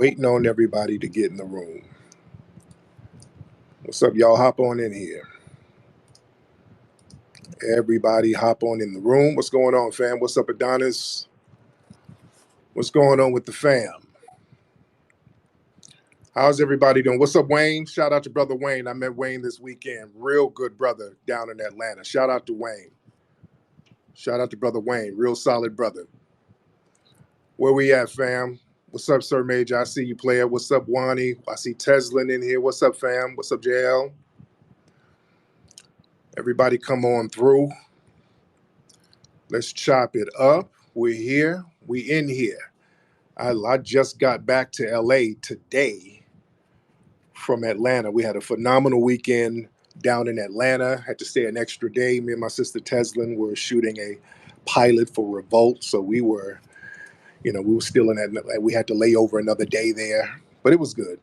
Waiting on everybody to get in the room. What's up, y'all? Hop on in here. Everybody hop on in the room. What's going on, fam? What's up, Adonis? What's going on with the fam? How's everybody doing? What's up, Wayne? Shout out to brother Wayne. I met Wayne this weekend. Real good brother down in Atlanta. Shout out to Wayne. Shout out to brother Wayne. Real solid brother. Where we at, fam? What's up, Sir Major? I see you, player. What's up, Wani? I see Teslin in here. What's up, fam? What's up, JL? Everybody come on through. Let's chop it up. We're here. We in here. I just got back to LA today from Atlanta. We had a phenomenal weekend down in Atlanta. Had to stay an extra day. Me and my sister Teslin were shooting a pilot for Revolt. So we were still in that. We had to lay over another day there. But it was good.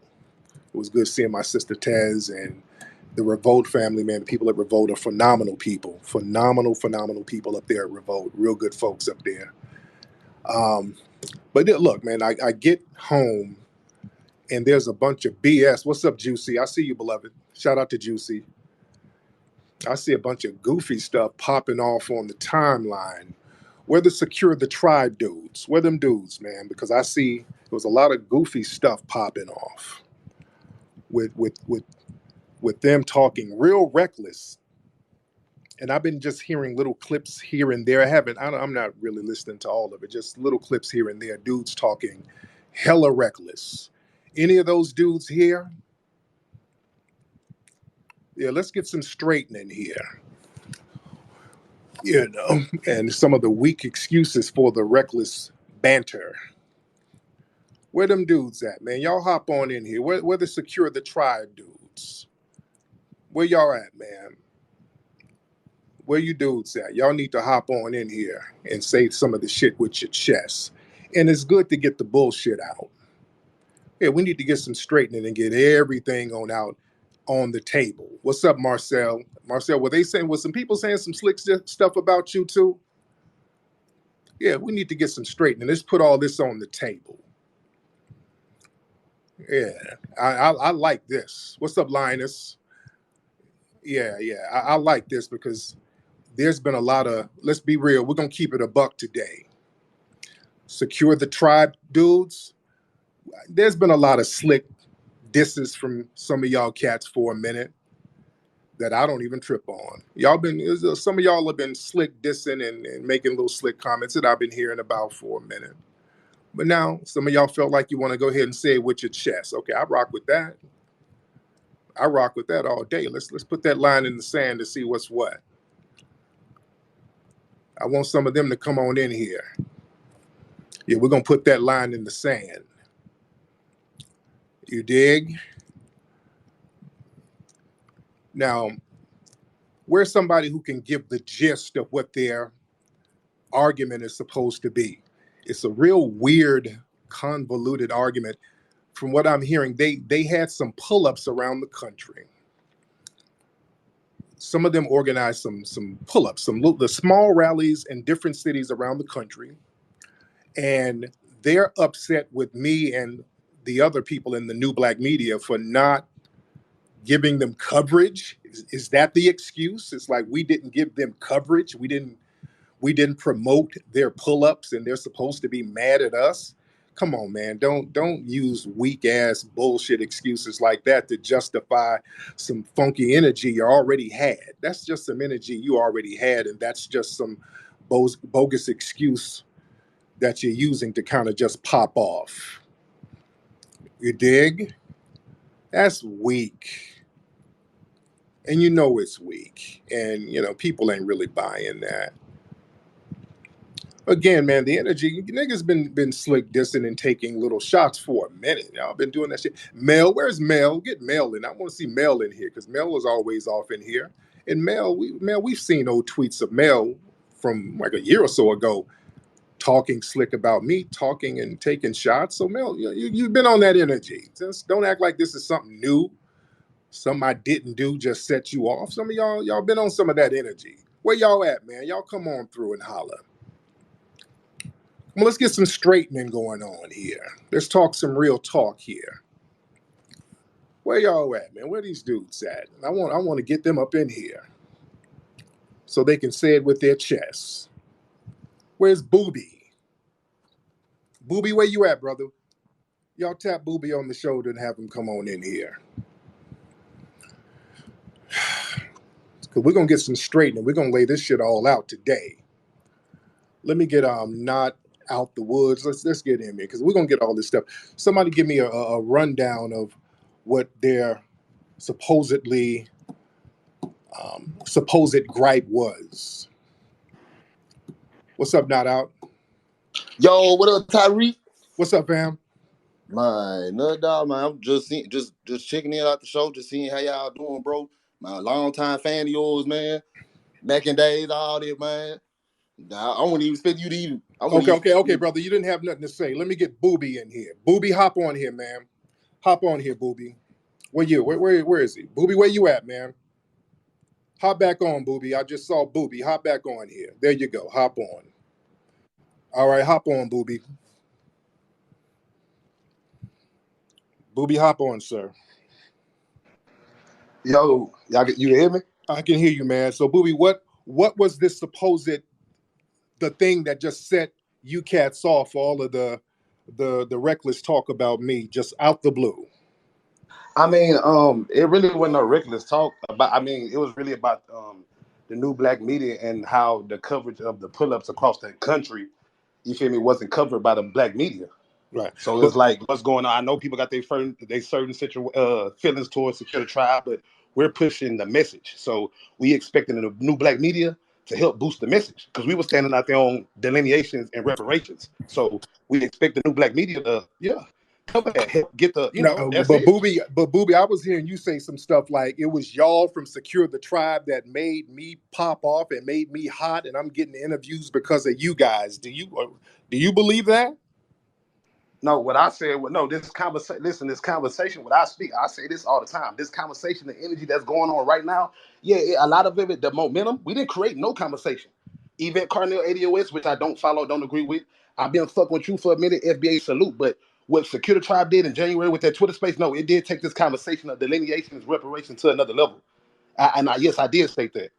It was good seeing my sister Tez and the Revolt family, man. The people at Revolt are phenomenal people. Phenomenal people up there at Revolt. Real good folks up there. But look, man, I get home and there's a bunch of BS. What's up, Juicy? I see you, beloved. Shout out to Juicy. I see a bunch of goofy stuff popping off on the timeline. Where the Secure the Tribe dudes? Where them dudes, man? Because I see there was a lot of goofy stuff popping off with them talking real reckless. And I've been just hearing little clips here and there. I'm not really listening to all of it, just little clips here and there. Dudes talking hella reckless. Any of those dudes here? Yeah, let's get some straightening here. And some of the weak excuses for the reckless banter. Where them dudes at, man? Y'all hop on in here. Where the Secure the Tribe dudes? Where y'all at, man? Where you dudes at? Y'all need to hop on in here and say some of the shit with your chest. And it's good to get the bullshit out. Yeah, we need to get some straightening and get everything out on the table. What's up, Marcel? Marcel, was some people saying some slick stuff about you too? Yeah, we need to get some straightening. Let's put all this on the table. Yeah, I like this. What's up, Linus? Yeah, I like this because there's been a lot of, let's be real, we're going to keep it a buck today. Secure the Tribe dudes, there's been a lot of slick disses from some of y'all cats for a minute that I don't even trip on. Some of y'all have been slick dissing and making little slick comments that I've been hearing about for a minute. But now some of y'all felt like you want to go ahead and say it with your chest. Okay, I rock with that. I rock with that all day. Let's put that line in the sand to see what's what. I want some of them to come on in here. Yeah, we're going to put that line in the sand. You dig? Now, where's somebody who can give the gist of what their argument is supposed to be? It's a real weird, convoluted argument. From what I'm hearing, they had some pull-ups around the country. Some of them organized some pull-ups, the small rallies in different cities around the country. And they're upset with me and the other people in the new black media for not giving them coverage. Is that the excuse? It's like we didn't give them coverage. We didn't promote their pull-ups and they're supposed to be mad at us. Come on, man. Don't use weak ass bullshit excuses like that to justify some funky energy you already had. That's just some energy you already had, and that's just some bogus excuse that you're using to kind of just pop off. You dig? That's weak. And you know it's weak. And, people ain't really buying that. Again, man, the energy, niggas been slick dissing and taking little shots for a minute. Y'all been doing that shit. Mel, where's Mel? Get Mel in. I want to see Mel in here because Mel is always off in here. And Mel, we've seen old tweets of Mel from like a year or so ago talking slick about me, talking and taking shots. So Mel, you've been on that energy. Just don't act like this is something new. Something I didn't do just set you off. Some of y'all been on some of that energy. Where y'all at, man? Y'all come on through and holler. Well, let's get some straightening going on here. Let's talk some real talk here. Where y'all at, man? Where these dudes at? I want to get them up in here so they can say it with their chests. Where's Booby? Booby, where you at, brother? Y'all tap Booby on the shoulder and have him come on in here. Because we're going to get some straightening. We're going to lay this shit all out today. Let me get not out the woods. Let's get in here because we're going to get all this stuff. Somebody give me a rundown of what their supposed gripe was. What's up, not out? Yo, what up, Tariq? What's up, fam? Man, no dog, man. I'm just checking in out the show, just seeing how y'all doing, bro. My long time fan of yours, man. Back in days, all that, man. I wouldn't even expect you to even. Okay, brother. You didn't have nothing to say. Let me get Booby in here. Booby, hop on here, man. Hop on here, Booby. Where is he? Booby, where you at, man? Hop back on, Booby. I just saw Booby. Hop back on here. There you go. Hop on. All right, hop on, Booby. Booby, hop on, sir. Yo, you hear me? I can hear you, man. So, Booby, what was this the thing that just set you cats off all of the reckless talk about me just out the blue? I mean, it really wasn't no reckless talk about. I mean, it was really about the new black media and how the coverage of the pull-ups across the country, you feel me, wasn't covered by the black media. Right. So it's like, what's going on? I know people got their certain feelings towards Secure the Tribe, but we're pushing the message. So we expecting the new black media to help boost the message because we were standing out there on delineations and reparations. So we expect the new black media to, cover that, help get the, that's but it. Booby, I was hearing you say some stuff like it was y'all from Secure the Tribe that made me pop off and made me hot, and I'm getting interviews because of you guys. Do you believe that? No, what I said, this conversation, what I speak, I say this all the time. This conversation, the energy that's going on right now, a lot of it, the momentum, we didn't create no conversation. Yvette Carnell ADOS, which I don't follow, don't agree with. I've been fucking with you for a minute, FBA salute. But what Secure the Tribe did in January with that Twitter space, no, it did take this conversation of delineations, reparation to another level. Yes, I did state that.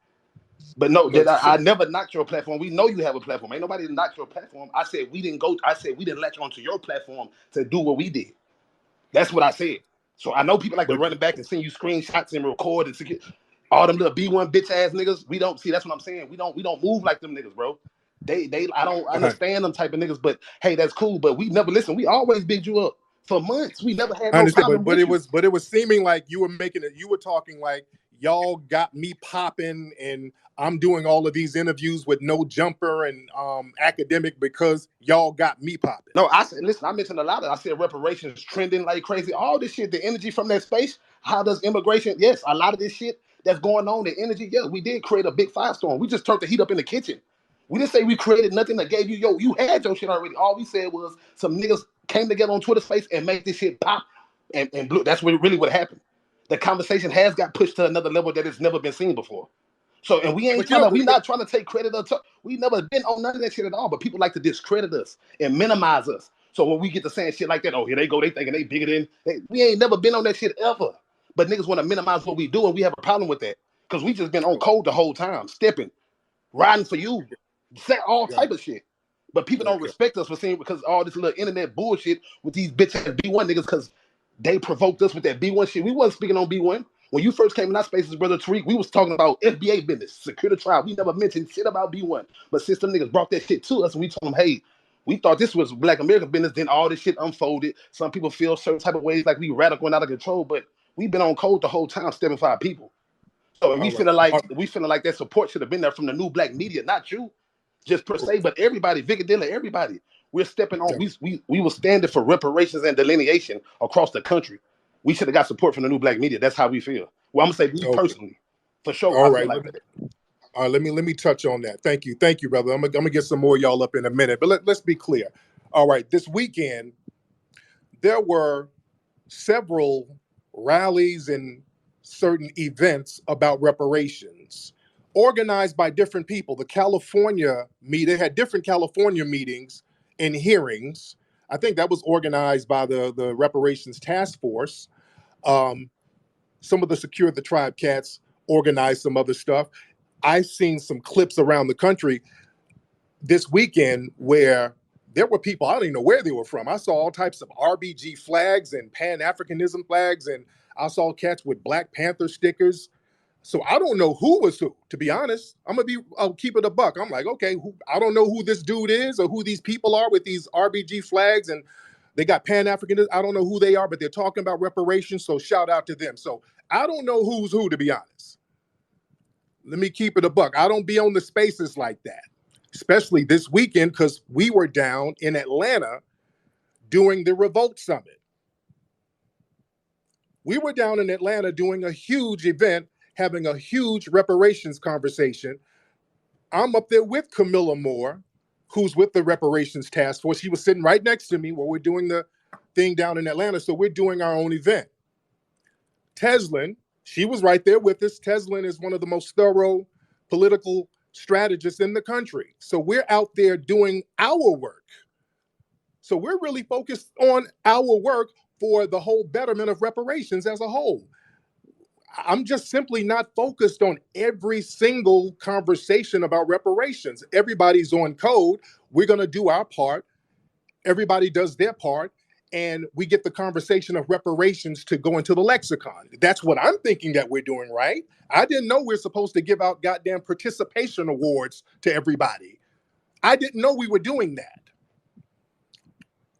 But no, I never knocked your platform. We know you have a platform. Ain't nobody knocked your platform. I said we didn't latch onto your platform to do what we did. That's what I said. So I know people like to run it back and send you screenshots and record and secure. All them little B1 bitch ass niggas. We don't see. That's what I'm saying. We don't move like them niggas, bro. I don't understand them type of niggas. But hey, that's cool. But we never listen. We always bigged you up for months. We never had no problem. But it was seeming like you were making it. You were talking like y'all got me popping, and I'm doing all of these interviews with no jumper and academic because y'all got me popping. No, I said, listen, I mentioned a lot of. I said reparations trending like crazy. All this shit, the energy from that space. How does immigration? Yes, a lot of this shit that's going on, the energy. Yeah, we did create a big firestorm. We just turned the heat up in the kitchen. We didn't say we created nothing that gave you, you had your shit already. All we said was some niggas came together on Twitter space and made this shit pop and blew. That's really what happened. The conversation has got pushed to another level that has never been seen before. So, and we not trying to take credit or we never been on none of that shit at all. But people like to discredit us and minimize us. So when we get to saying shit like that, oh, here they go, they thinking they bigger than we ain't never been on that shit ever. But niggas want to minimize what we do, and we have a problem with that because we just been on code the whole time, stepping, riding for you, all type of shit. But people don't respect us for saying because all this little internet bullshit with these bitch ass B1 niggas because they provoked us with that B1 shit. We wasn't speaking on B1. When you first came in our spaces, brother Tariq, we was talking about FBA business, Secure the Tribe. We never mentioned shit about B1. But since them niggas brought that shit to us, and we told them, hey, we thought this was Black American business, then all this shit unfolded. Some people feel certain type of ways like we radical and out of control, but we've been on code the whole time, stepping for our people. So we feeling like that support should have been there from the new black media, not you, just per se, but everybody, Vicadilla, everybody. We're stepping on. We were standing for reparations and delineation across the country. We should have got support from the new black media. That's how we feel. Well, I'm gonna say me personally, for sure. All right, let me touch on that. Thank you, brother. I'm gonna get some more of y'all up in a minute, but let's be clear. All right, this weekend there were several rallies and certain events about reparations organized by different people. The California meeting had different California meetings in hearings. I think that was organized by the reparations task force. Some of the Secure the Tribe cats organized some other stuff. I've seen some clips around the country this weekend where there were people, I don't even know where they were from. I saw all types of RBG flags and Pan-Africanism flags, and I saw cats with Black Panther stickers. So I don't know who was who, to be honest. I'll keep it a buck. I'm like, okay, I don't know who this dude is or who these people are with these RBG flags, and they got Pan-Africanism. I don't know who they are, but they're talking about reparations, so shout out to them. So I don't know who's who, to be honest. Let me keep it a buck. I don't be on the spaces like that, especially this weekend, because we were down in Atlanta doing the Revolt Summit. We were down in Atlanta doing a huge event, having a huge reparations conversation. I'm up there with Camilla Moore, who's with the reparations task force. She was sitting right next to me while we're doing the thing down in Atlanta. So we're doing our own event. Teslin, she was right there with us. Teslin is one of the most thorough political strategists in the country. So we're out there doing our work. So we're really focused on our work for the whole betterment of reparations as a whole. I'm just simply not focused on every single conversation about reparations. Everybody's on code. We're going to do our part. Everybody does their part. And we get the conversation of reparations to go into the lexicon. That's what I'm thinking that we're doing, right? I didn't know we're supposed to give out goddamn participation awards to everybody. I didn't know we were doing that.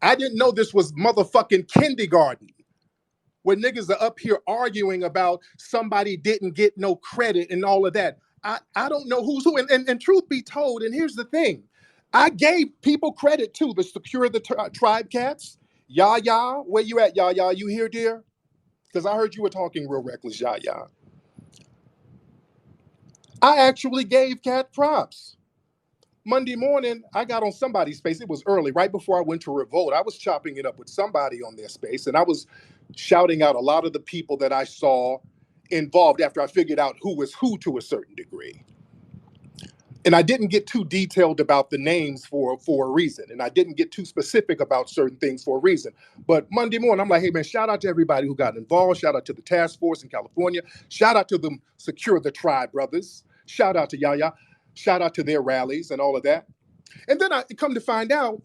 I didn't know this was motherfucking kindergarten, where niggas are up here arguing about somebody didn't get no credit and all of that. I don't know who's who. And truth be told, and here's the thing, I gave people credit too. The Secure the Tribe cats. Yaya, where you at, Yaya? You here, dear? Because I heard you were talking real reckless, Yaya. I actually gave cat props. Monday morning, I got on somebody's space. It was early, right before I went to Revolt. I was chopping it up with somebody on their space, and I was shouting out a lot of the people that I saw involved after I figured out who was who to a certain degree. And I didn't get too detailed about the names for a reason. And I didn't get too specific about certain things for a reason. But Monday morning, I'm like, hey, man, shout out to everybody who got involved. Shout out to the task force in California. Shout out to the Secure the Tribe brothers. Shout out to Yaya. Shout out to their rallies and all of that. And then I come to find out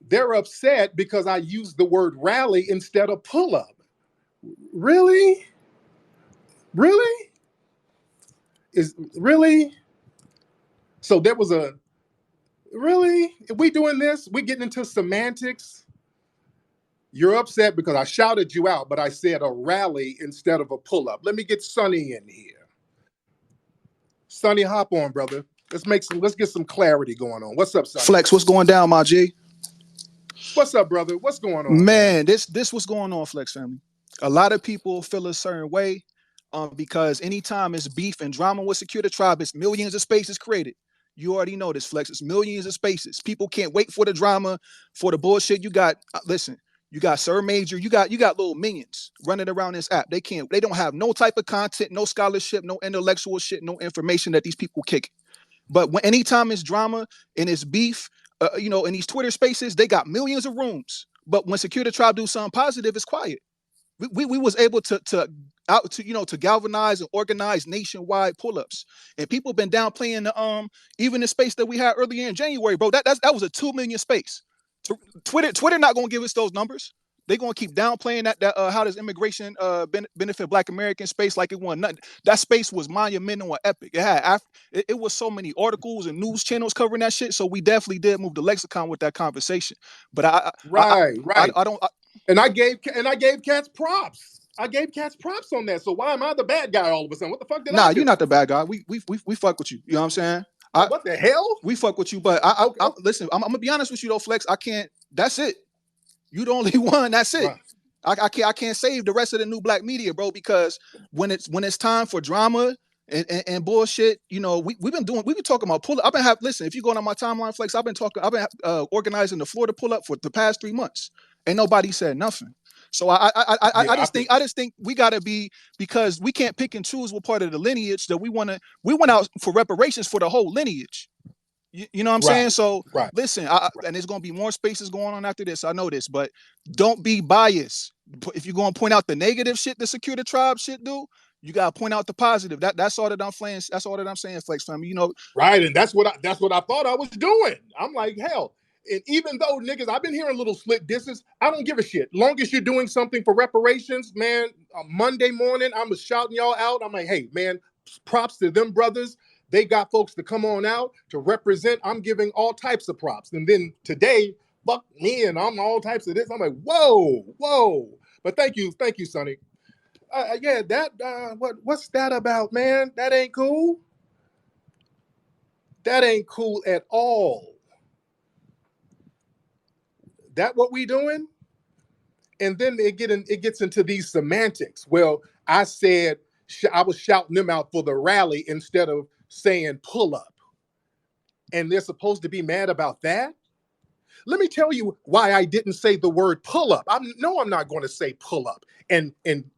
they're upset because I used the word rally instead of pull up. Really? Really? Really? So there was really? We doing this? We getting into semantics? You're upset because I shouted you out, but I said a rally instead of a pull-up. Let me get Sonny in here. Sonny, hop on, brother. Let's get some clarity going on. What's up, Sonny? Flex, what's going down, my G? What's up, brother? What's going on? Man, this what's going on, Flex family. A lot of people feel a certain way because anytime it's beef and drama with Secure the Tribe, it's millions of spaces created. You already know this, Flex. It's millions of spaces. People can't wait for the drama, for the bullshit. You got, listen, you got Sir Major, you got little minions running around this app. They don't have no type of content, no scholarship, no intellectual shit, no information that these people kick. But anytime it's drama and it's beef, in these Twitter spaces, they got millions of rooms. But when Secure the Tribe do something positive, it's quiet. We was able to galvanize and organize nationwide pull-ups, and people been downplaying the even the space that we had earlier in January, bro. That was a 2 million space. Twitter not gonna give us those numbers. They're gonna keep downplaying that how does immigration benefit Black American space like it won nothing. That space was monumental and epic. It was so many articles and news channels covering that shit. So we definitely did move the lexicon with that conversation. But I don't. And I gave cats props. I gave cats props on that. So why am I the bad guy all of a sudden? What the fuck did I do? Nah, you're not the bad guy. We fuck with you. You know what I'm saying? What the hell? We fuck with you, but listen. I'm gonna be honest with you though, Flex. I can't. That's it. You the only one. That's it. Right. I can't save the rest of the new Black media, bro. Because when it's time for drama and bullshit, we've been talking about pull up. Listen, if you go on my timeline, Flex, I've been organizing the Florida pull up for the past 3 months. Ain't nobody said nothing. So I just think we gotta be, because we can't pick and choose what part of the lineage that we went out for reparations for the whole lineage. You know what I'm Right. saying? So Right. listen, and there's gonna be more spaces going on after this. I know this, but don't be biased. If you're gonna point out the negative shit the Secure the Tribe shit do, you gotta point out the positive. That's all that I'm saying. That's all that I'm saying, Flex family. You know, Right. And that's what I thought I was doing. I'm like, hell. And even though niggas, I've been hearing little slick disses, I don't give a shit. Long as you're doing something for reparations, man, Monday morning, I'm shouting y'all out. I'm like, hey, man, props to them brothers. They got folks to come on out to represent. I'm giving all types of props. And then today, fuck me, and I'm all types of this. I'm like, whoa, whoa. But thank you, Sonny. Yeah, that what's that about, man? That ain't cool. That ain't cool at all. That what we doing? And then it gets into these semantics. Well, I said I was shouting them out for the rally instead of saying pull up, and they're supposed to be mad about that. Let me tell you why I didn't say the word pull up. I'm not going to say pull up and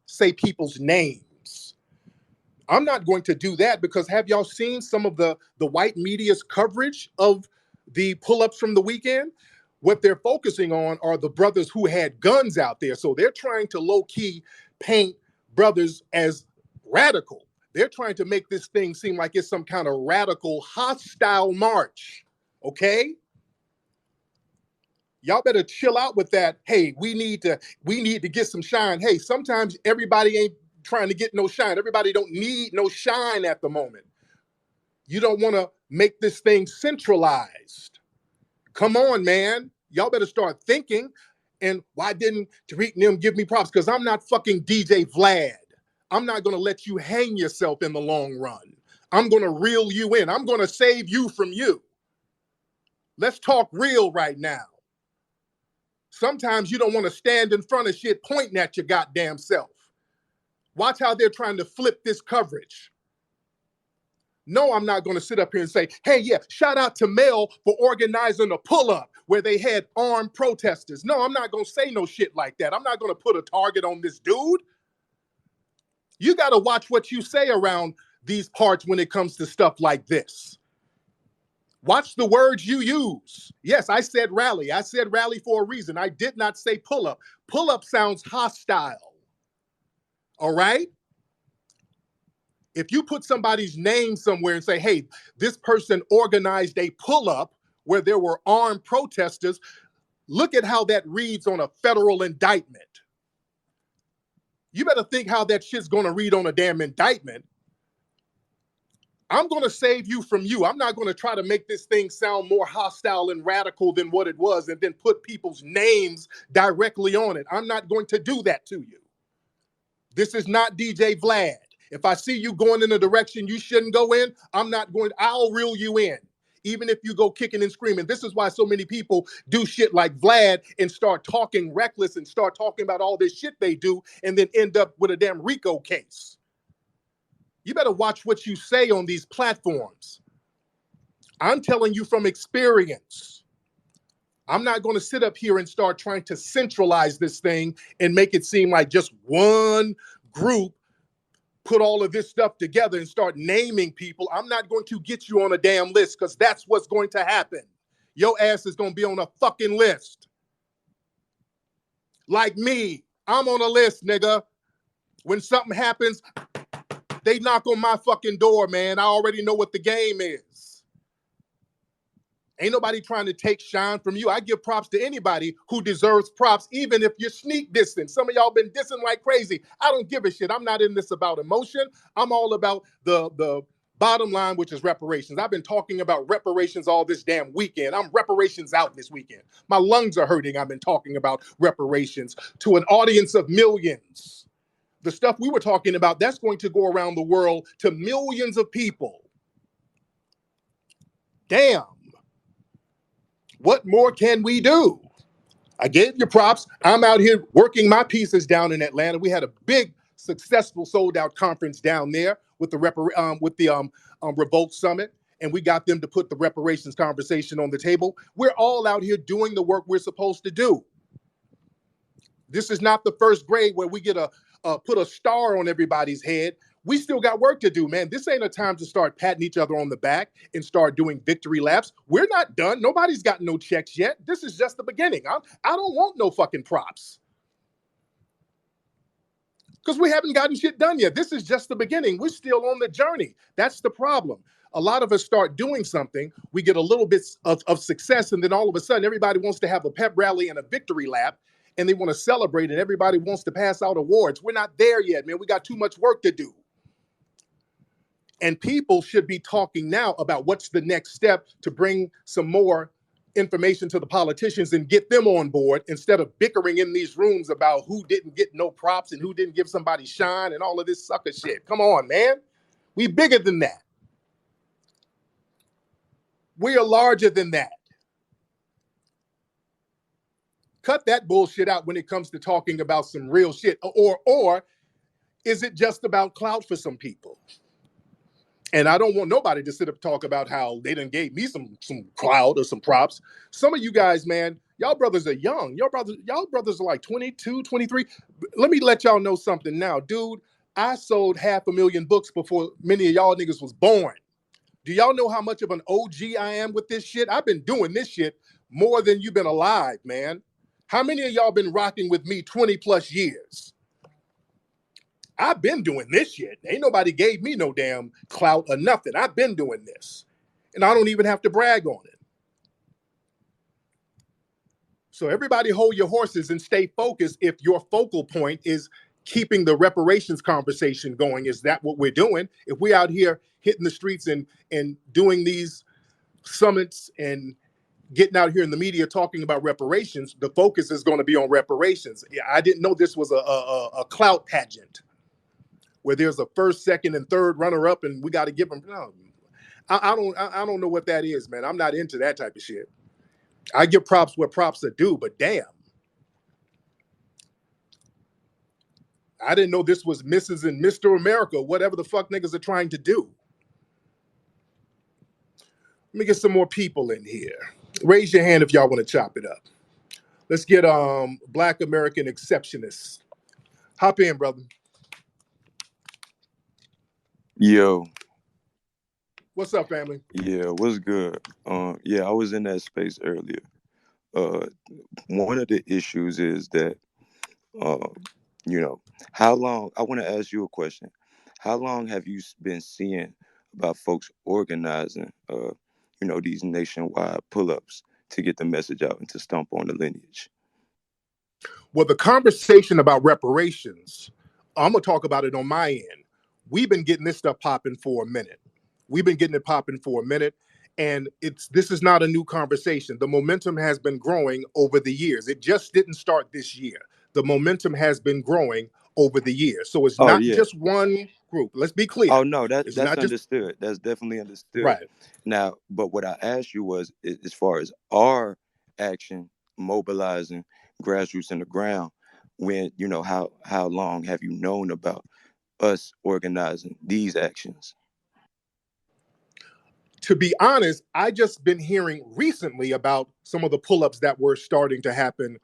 say people's names. I'm not going to do that because have y'all seen some of the white media's coverage of the pull-ups from the weekend? What they're focusing on are the brothers who had guns out there. So they're trying to low-key paint brothers as radical. They're trying to make this thing seem like it's some kind of radical, hostile march. Okay? Y'all better chill out with that. Hey, we need to get some shine. Hey, sometimes everybody ain't trying to get no shine. Everybody don't need no shine at the moment. You don't want to make this thing centralized. Come on, man. Y'all better start thinking. And why didn't Tariq and them give me props? Because I'm not fucking DJ Vlad. I'm not going to let you hang yourself in the long run. I'm going to reel you in. I'm going to save you from you. Let's talk real right now. Sometimes you don't want to stand in front of shit pointing at your goddamn self. Watch how they're trying to flip this coverage. No, I'm not going to sit up here and say, hey, yeah, shout out to Mel for organizing a pull-up where they had armed protesters. No, I'm not going to say no shit like that. I'm not going to put a target on this dude. You got to watch what you say around these parts when it comes to stuff like this. Watch the words you use. Yes, I said rally. I said rally for a reason. I did not say pull-up. Pull-up sounds hostile. All right? If you put somebody's name somewhere and say, hey, this person organized a pull-up where there were armed protesters, look at how that reads on a federal indictment. You better think how that shit's going to read on a damn indictment. I'm going to save you from you. I'm not going to try to make this thing sound more hostile and radical than what it was and then put people's names directly on it. I'm not going to do that to you. This is not DJ Vlad. If I see you going in a direction you shouldn't go in, I'll reel you in. Even if you go kicking and screaming. This is why so many people do shit like Vlad and start talking reckless and start talking about all this shit they do and then end up with a damn RICO case. You better watch what you say on these platforms. I'm telling you from experience. I'm not going to sit up here and start trying to centralize this thing and make it seem like just one group put all of this stuff together and start naming people. I'm not going to get you on a damn list because that's what's going to happen. Your ass is going to be on a fucking list. Like me, I'm on a list, nigga. When something happens, they knock on my fucking door, man. I already know what the game is. Ain't nobody trying to take shine from you. I give props to anybody who deserves props, even if you're sneak dissing. Some of y'all been dissing like crazy. I don't give a shit. I'm not in this about emotion. I'm all about the bottom line, which is reparations. I've been talking about reparations all this damn weekend. I'm reparations out this weekend. My lungs are hurting. I've been talking about reparations to an audience of millions. The stuff we were talking about, that's going to go around the world to millions of people. Damn. What more can we do? I gave you props. I'm out here working my pieces down in Atlanta. We had a big, successful sold-out conference down there with the Revolt Summit, and we got them to put the reparations conversation on the table. We're all out here doing the work we're supposed to do. This is not the first grade where we get put a star on everybody's head We still got work to do, man. This ain't a time to start patting each other on the back and start doing victory laps. We're not done. Nobody's got no checks yet. This is just the beginning. I don't want no fucking props. Because we haven't gotten shit done yet. This is just the beginning. We're still on the journey. That's the problem. A lot of us start doing something, we get a little bit of success, and then all of a sudden everybody wants to have a pep rally and a victory lap, and they want to celebrate, and everybody wants to pass out awards. We're not there yet, man. We got too much work to do. And people should be talking now about what's the next step to bring some more information to the politicians and get them on board, instead of bickering in these rooms about who didn't get no props and who didn't give somebody shine and all of this sucker shit. Come on, man. We bigger than that. We are larger than that. Cut that bullshit out when it comes to talking about some real shit. Or is it just about clout for some people? And I don't want nobody to sit up and talk about how they done gave me some clout or some props. Some of you guys, man, y'all brothers are young. Y'all brothers are like 22, 23. Let me let y'all know something now. Dude, I sold 500,000 books before many of y'all niggas was born. Do y'all know how much of an OG I am with this shit? I've been doing this shit more than you've been alive, man. How many of y'all been rocking with me 20 plus years? I've been doing this shit. Ain't nobody gave me no damn clout or nothing. I've been doing this. And I don't even have to brag on it. So everybody hold your horses and stay focused if your focal point is keeping the reparations conversation going. Is that what we're doing? If we out here hitting the streets and doing these summits and getting out here in the media talking about reparations, the focus is going to be on reparations. I didn't know this was a clout pageant where there's a first, second, and third runner-up, and we got to give them. No, I don't know what that is, man. I'm not into that type of shit. I give props where props are due, but damn, I didn't know this was Mrs. and Mr. America, whatever the fuck niggas are trying to do. Let me get some more people in here. Raise your hand if y'all want to chop it up. Let's get Black American Exceptionists. Hop in, brother. Yo. What's up, family? Yeah, what's good? Yeah, I was in that space earlier. One of the issues is that, how long, I want to ask you a question. How long have you been seeing about folks organizing, these nationwide pull-ups to get the message out and to stomp on the lineage? Well, the conversation about reparations, I'm going to talk about it on my end. We've been getting this stuff popping for a minute. And this is not a new conversation. The momentum has been growing over the years. It just didn't start this year. The momentum has been growing over the years. So it's not just one group. Let's be clear. Oh, no, that's understood. That's definitely understood. Right. Now, but what I asked you was, as far as our action, mobilizing grassroots in the ground, when, how long have you known about us organizing these actions? To be honest, I just been hearing recently about some of the pull-ups that were starting to happen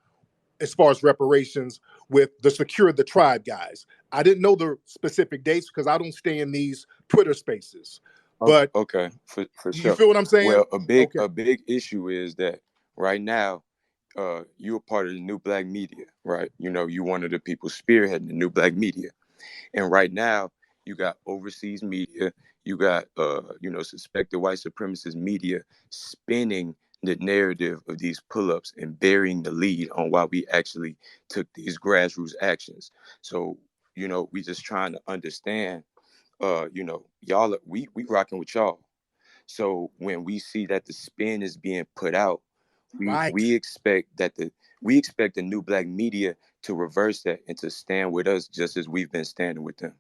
as far as reparations with the Secure the Tribe guys. I didn't know the specific dates because I don't stay in these Twitter spaces. But okay, for sure. You feel what I'm saying? Well, a big issue is that right now, you're part of the new black media, right? You're one of the people spearheading the new black media. And right now, you got overseas media, you got, suspected white supremacist media spinning the narrative of these pull-ups and burying the lead on why we actually took these grassroots actions. So, we just trying to understand, y'all, we rocking with y'all. So when we see that the spin is being put out, we expect the new black media to reverse that and to stand with us just as we've been standing with them.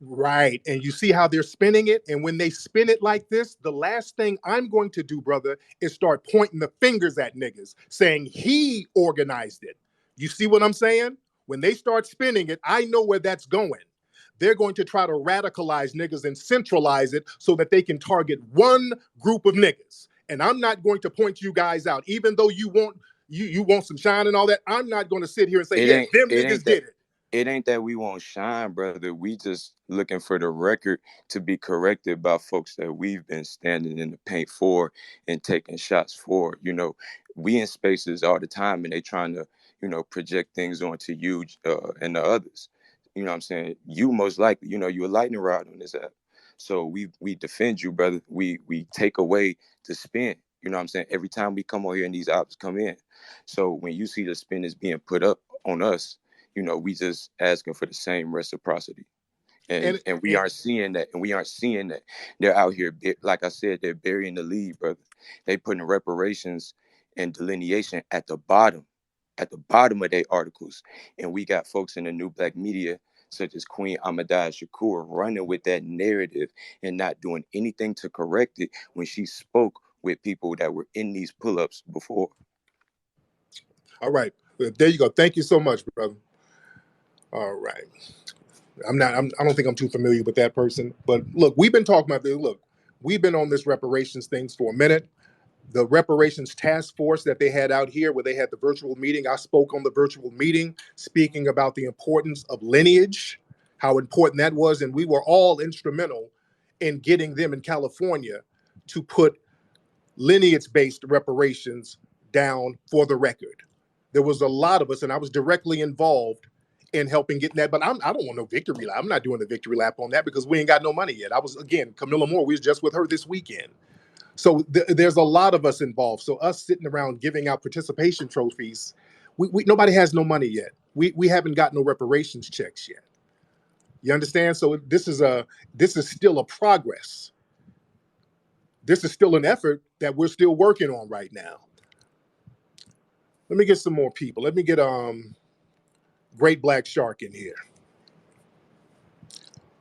Right. And you see how they're spinning it. And when they spin it like this, the last thing I'm going to do, brother, is start pointing the fingers at niggas saying he organized it. You see what I'm saying? When they start spinning it, I know where that's going. They're going to try to radicalize niggas and centralize it so that they can target one group of niggas. And I'm not going to point you guys out, even though you want some shine and all that. I'm not going to sit here and say, them niggas did it. it ain't that we won't shine, brother. We just looking for the record to be corrected by folks that we've been standing in the paint for and taking shots for. You know, we in spaces all the time and they trying to, you know, project things onto you and the others. You know what I'm saying? You most likely, you know, you're a lightning rod on this app. So we defend you, brother. We take away the spin. You know what I'm saying? Every time we come on here and these ops come in. So when you see the spin is being put up on us, you know, we just asking for the same reciprocity. And we aren't seeing that. And we aren't seeing that. They're out here, like I said, they're burying the lead, brother. They putting reparations and delineation at the bottom of their articles. And we got folks in the new black media, such as Queen Ahmadiyya Shakur, running with that narrative and not doing anything to correct it when she spoke with people that were in these pull-ups before. All right. There you go. Thank you so much, brother. All right. I don't think I'm too familiar with that person. But look, we've been talking about this. Look, we've been on this reparations things for a minute. The reparations task force that they had out here where they had the virtual meeting. I spoke on the virtual meeting speaking about the importance of lineage, how important that was. And we were all instrumental in getting them in California to put lineage-based reparations down for the record. There was a lot of us, and I was directly involved in helping get that. But I don't want no victory lap. I'm not doing the victory lap on that because we ain't got no money yet. I was, again, Camilla Moore, we was just with her this weekend. So there's a lot of us involved. So us sitting around giving out participation trophies, nobody has no money yet. We haven't got no reparations checks yet. You understand? So this is still a progress. This is still an effort that we're still working on right now. Let me get some more people. Let me get Great Black Shark in here.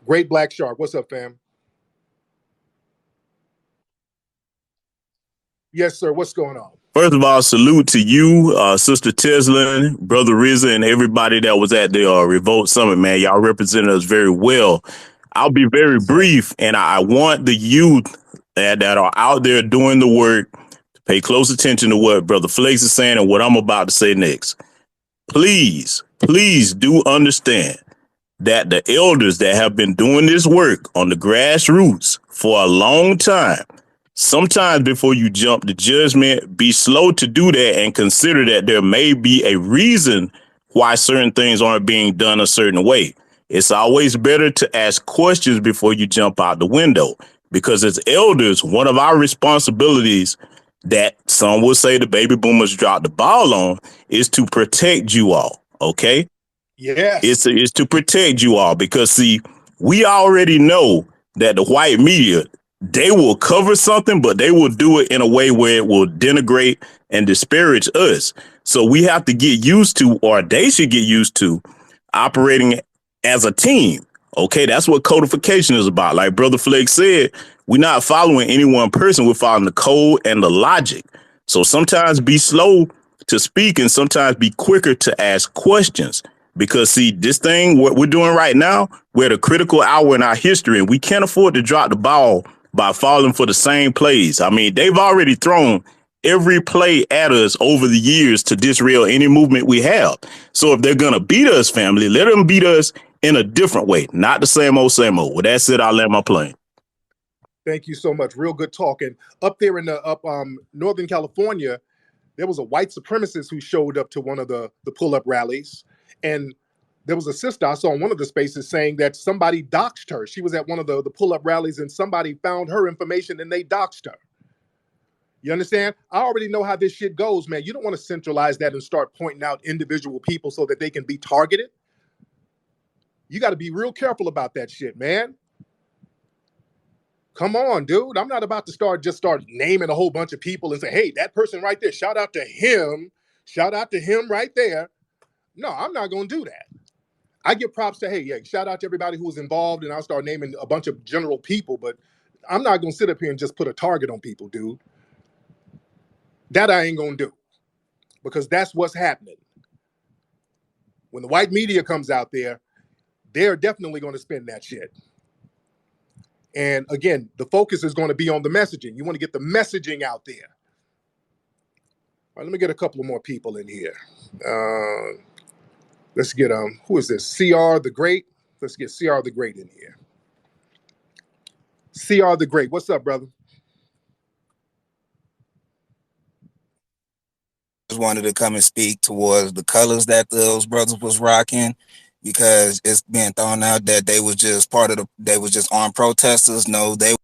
Great Black Shark, what's up, fam? Yes, sir. What's going on? First of all, salute to you, Sister Teslin, Brother Rizza, and everybody that was at the Revolt Summit, man. Y'all represented us very well. I'll be very brief, and I want the youth that are out there doing the work to pay close attention to what Brother Flex is saying and what I'm about to say next. Please do understand that the elders that have been doing this work on the grassroots for a long time, sometimes before you jump to judgment, be slow to do that and consider that there may be a reason why certain things aren't being done a certain way. It's always better to ask questions before you jump out the window, because as elders, one of our responsibilities that some will say the baby boomers dropped the ball on is to protect you all. Okay. Yes. It's to protect you all, because see, we already know that the white media, they will cover something, but they will do it in a way where it will denigrate and disparage us. So we have to get used to, or they should get used to, operating as a team. Okay, that's what codification is about. Like Brother Flex said, we're not following any one person. We're following the code and the logic. So sometimes be slow to speak and sometimes be quicker to ask questions. Because see, this thing, what we're doing right now, we're at a critical hour in our history, and we can't afford to drop the ball by falling for the same plays. I mean, they've already thrown every play at us over the years to disrail any movement we have. So if they're going to beat us, family, let them beat us in a different way, not the same old, same old. With that said, I'll land my plane. Thank you so much. Real good talking. Up there in the Northern California, there was a white supremacist who showed up to one of the pull-up rallies. And there was a sister I saw in one of the spaces saying that somebody doxed her. She was at one of the pull-up rallies and somebody found her information and they doxed her. You understand? I already know how this shit goes, man. You don't want to centralize that and start pointing out individual people so that they can be targeted. You got to be real careful about that shit, man. Come on, dude. I'm not about to start naming a whole bunch of people and say, hey, that person right there, shout out to him. Shout out to him right there. No, I'm not going to do that. I give props to, hey, yeah, shout out to everybody who was involved, and I'll start naming a bunch of general people, but I'm not going to sit up here and just put a target on people, dude. That I ain't going to do, because that's what's happening. When the white media comes out there, they're definitely going to spin that shit. And again, the focus is going to be on the messaging. You want to get the messaging out there. All right, let me get a couple of more people in here. Let's get who is this? CR the Great. Let's get CR the Great in here. CR the Great, what's up, brother? Just wanted to come and speak towards the colors that those brothers was rocking, because it's been thrown out that they was just they was just armed protesters. No, they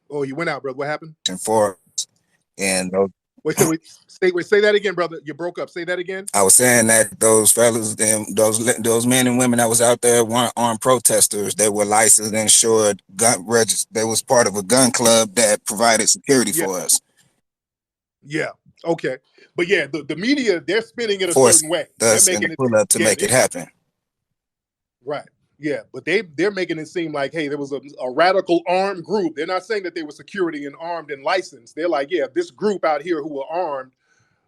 Oh, you went out, brother. What happened? for and those, Say that again, brother. You broke up. Say that again. I was saying that those fellas and those men and women that was out there weren't armed protesters. They were licensed, insured, gun registered. They was part of a gun club that provided security for us. Yeah. Okay. But yeah, the media, they're spinning it a certain way. They're making it pull up to make it happen. Right. Yeah, but they're making it seem like, hey, there was a radical armed group. They're not saying that they were security and armed and licensed. They're like, yeah, this group out here who were armed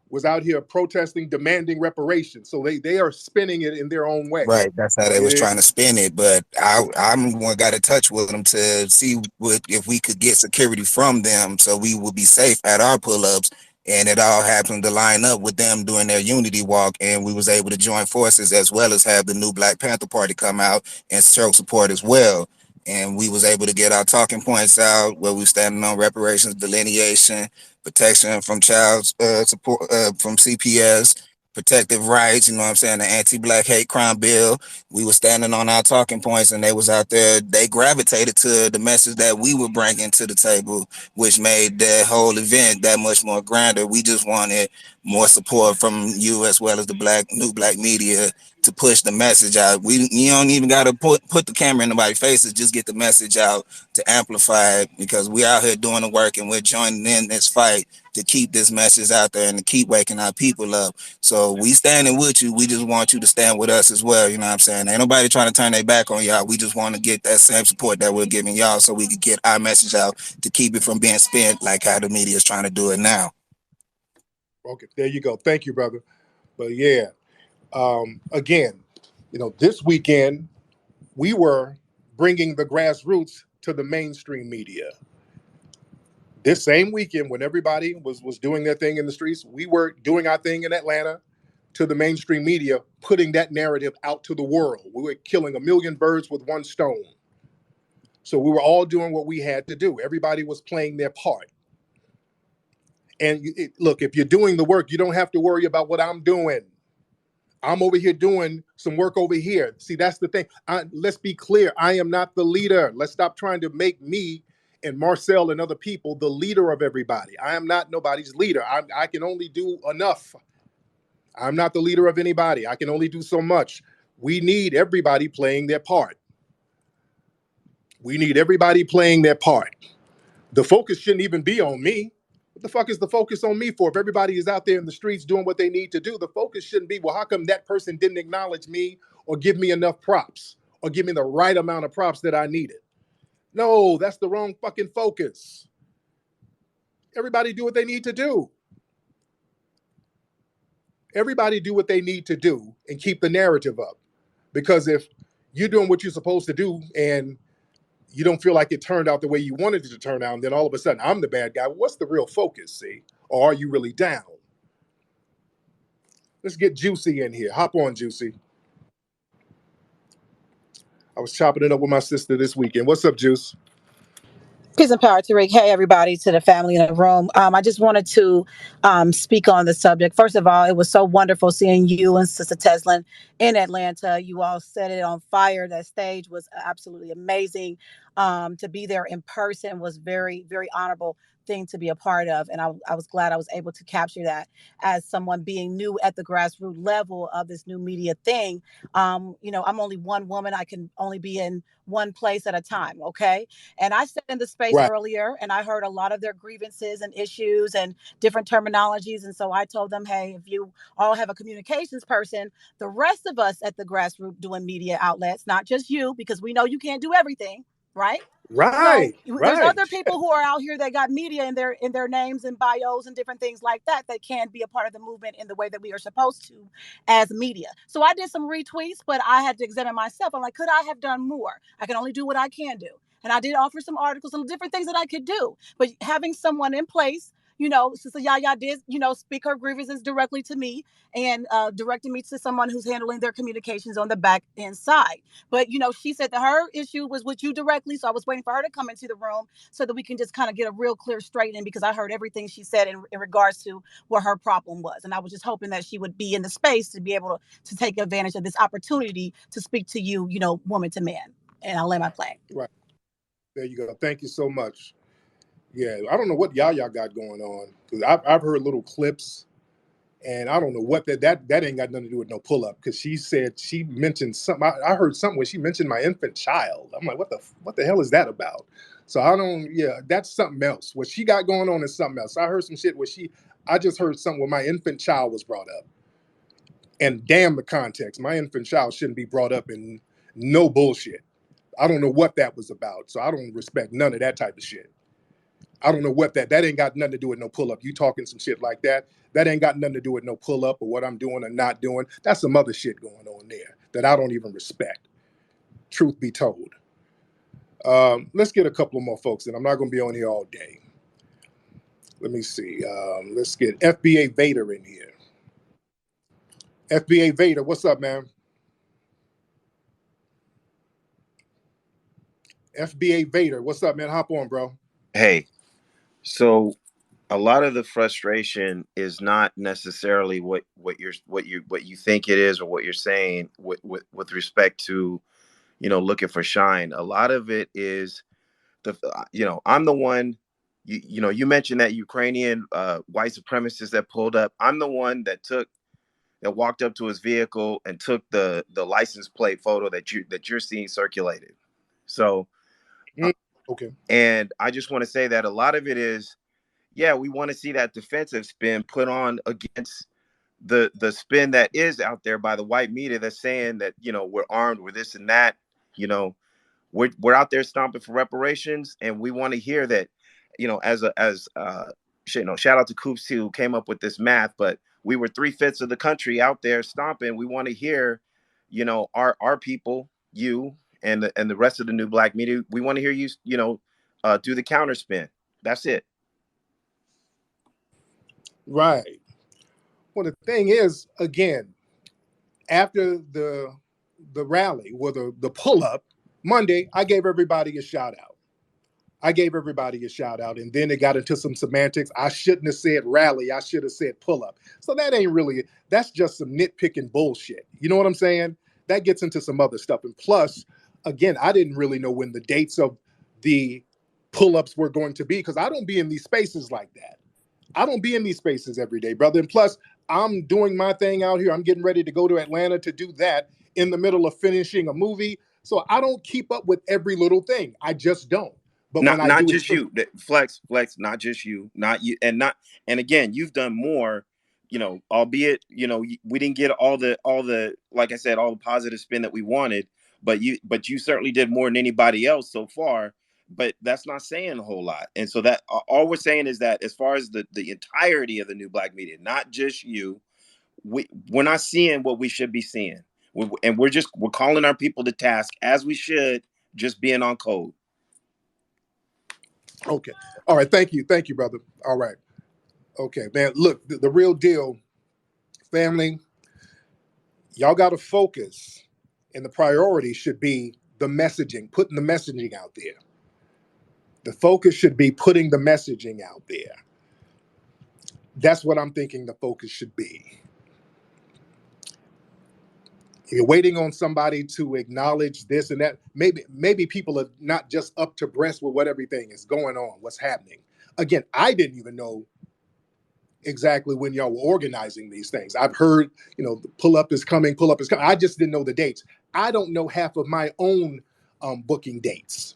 was out here protesting, demanding reparations. So they are spinning it in their own way. Right, that's how they was trying to spin it. But I'm the one got in touch with them to see if we could get security from them so we would be safe at our pull-ups. And it all happened to line up with them doing their unity walk, and we was able to join forces as well as have the new Black Panther Party come out and show support as well. And we was able to get our talking points out where we standing on reparations, delineation, protection from child support from CPS, protective rights, you know what I'm saying, the anti-Black hate crime bill. We were standing on our talking points, and they was out there. They gravitated to the message that we were bringing to the table, which made the whole event that much more grander. We just wanted more support from you as well as the new black media to push the message out. You don't even got to put the camera in nobody's faces, just get the message out to amplify it, because we out here doing the work and we're joining in this fight to keep this message out there and to keep waking our people up. So we standing with you. We just want you to stand with us as well. You know what I'm saying? Ain't nobody trying to turn their back on y'all. We just want to get that same support that we're giving y'all so we can get our message out to keep it from being spent like how the media is trying to do it now. Okay, there you go. Thank you, brother. But yeah, again, this weekend we were bringing the grassroots to the mainstream media. This same weekend, when everybody was doing their thing in the streets, we were doing our thing in Atlanta to the mainstream media, putting that narrative out to the world. We were killing a million birds with one stone. So we were all doing what we had to do. Everybody was playing their part. And look, if you're doing the work, you don't have to worry about what I'm doing. I'm over here doing some work over here. See, that's the thing. Let's be clear. I am not the leader. Let's stop trying to make me and Marcel and other people the leader of everybody. I am not nobody's leader. I can only do enough. I'm not the leader of anybody. I can only do so much. We need everybody playing their part. We need everybody playing their part. The focus shouldn't even be on me. What the fuck is the focus on me for? If everybody is out there in the streets doing what they need to do, the focus shouldn't be, well, how come that person didn't acknowledge me or give me enough props or give me the right amount of props that I needed? No, that's the wrong fucking focus. Everybody do what they need to do. Everybody do what they need to do and keep the narrative up. Because if you're doing what you're supposed to do and you don't feel like it turned out the way you wanted it to turn out, and then all of a sudden I'm the bad guy, what's the real focus, see? Or are you really down? Let's get Juicy in here. Hop on, Juicy. I was chopping it up with my sister this weekend. What's up, Juice? Peace and power, Tariq. Hey, everybody, to the family in the room. I just wanted to speak on the subject. First of all, it was so wonderful seeing you and Sister Teslin in Atlanta. You all set it on fire. That stage was absolutely amazing. To be there in person was very, very honorable thing to be a part of. And I was glad I was able to capture that as someone being new at the grassroots level of this new media thing. I'm only one woman. I can only be in one place at a time. Okay. And I sat in the space earlier and I heard a lot of their grievances and issues and different terminologies. And so I told them, hey, if you all have a communications person, the rest of us at the grassroots doing media outlets, not just you, because we know you can't do everything, right? Right. So there's other people who are out here that got media in their names and bios and different things like that can be a part of the movement in the way that we are supposed to as media. So I did some retweets, but I had to examine myself. I'm like, could I have done more? I can only do what I can do. And I did offer some articles and different things that I could do. But having someone in place, Sister Yaya did, speak her grievances directly to me and directed me to someone who's handling their communications on the back end side. But, she said that her issue was with you directly. So I was waiting for her to come into the room so that we can just kind of get a real clear straightening, because I heard everything she said in regards to what her problem was. And I was just hoping that she would be in the space to be able to take advantage of this opportunity to speak to you, woman to man. And I'll lay my plane. Right. There you go. Thank you so much. Yeah, I don't know what Yaya got going on, because I've heard little clips, and I don't know what that ain't got nothing to do with no pull up, because she mentioned something. I heard something where she mentioned my infant child. I'm like, what the hell is that about? So I don't. Yeah, that's something else. What she got going on is something else. I heard some shit where I just heard something where my infant child was brought up, and damn the context. My infant child shouldn't be brought up in no bullshit. I don't know what that was about, so I don't respect none of that type of shit. I don't know what that ain't got nothing to do with no pull up. You talking some shit like that ain't got nothing to do with no pull up or what I'm doing or not doing. That's some other shit going on there that I don't even respect. Truth be told. Let's get a couple of more folks in. I'm not going to be on here all day. Let me see. Let's get FBA Vader in here. FBA Vader, what's up, man? FBA Vader, what's up, man? Hop on, bro. Hey, so a lot of the frustration is not necessarily what you think it is or what you're saying with respect to, looking for shine. A lot of it is I'm the one. You mentioned that Ukrainian white supremacist that pulled up. I'm the one that walked up to his vehicle and took the license plate photo that you're seeing circulated. So, okay. And I just want to say that a lot of it is, yeah, we want to see that defensive spin put on against the spin that is out there by the white media that's saying that, we're armed, we're this and that. We're out there stomping for reparations, and we want to hear that, shout out to Coops who came up with this math, but we were 3/5 of the country out there stomping. We want to hear, our people, you and the rest of the new black media. We want to hear you, do the counter spin. That's it. Right. Well, the thing is, again, after the rally or the pull up Monday, I gave everybody a shout out. And then it got into some semantics. I shouldn't have said rally. I should have said pull up. So that's just some nitpicking bullshit. You know what I'm saying? That gets into some other stuff. And plus, again, I didn't really know when the dates of the pull ups were going to be, because I don't be in these spaces like that. I don't be in these spaces every day, brother. And plus, I'm doing my thing out here. I'm getting ready to go to Atlanta to do that in the middle of finishing a movie. So I don't keep up with every little thing. I just don't. But not when I do, just you, flex, not just you, and again, you've done more, albeit, we didn't get all the, like I said, all the positive spin that we wanted, but you certainly did more than anybody else so far. But that's not saying a whole lot. And so that all we're saying is that as far as the entirety of the new black media, not just you, we're not seeing what we should be seeing. We're calling our people to task as we should, just being on code. Okay. All right. Thank you, brother. All right. Okay, man. Look, the real deal, family, y'all got to focus, and the priority should be the messaging, putting the messaging out there. The focus should be putting the messaging out there. That's what I'm thinking the focus should be. You're waiting on somebody to acknowledge this and that. Maybe people are not just up to breast with what everything is going on, what's happening. Again, I didn't even know exactly when y'all were organizing these things. I've heard, the pull up is coming. I just didn't know the dates. I don't know half of my own booking dates.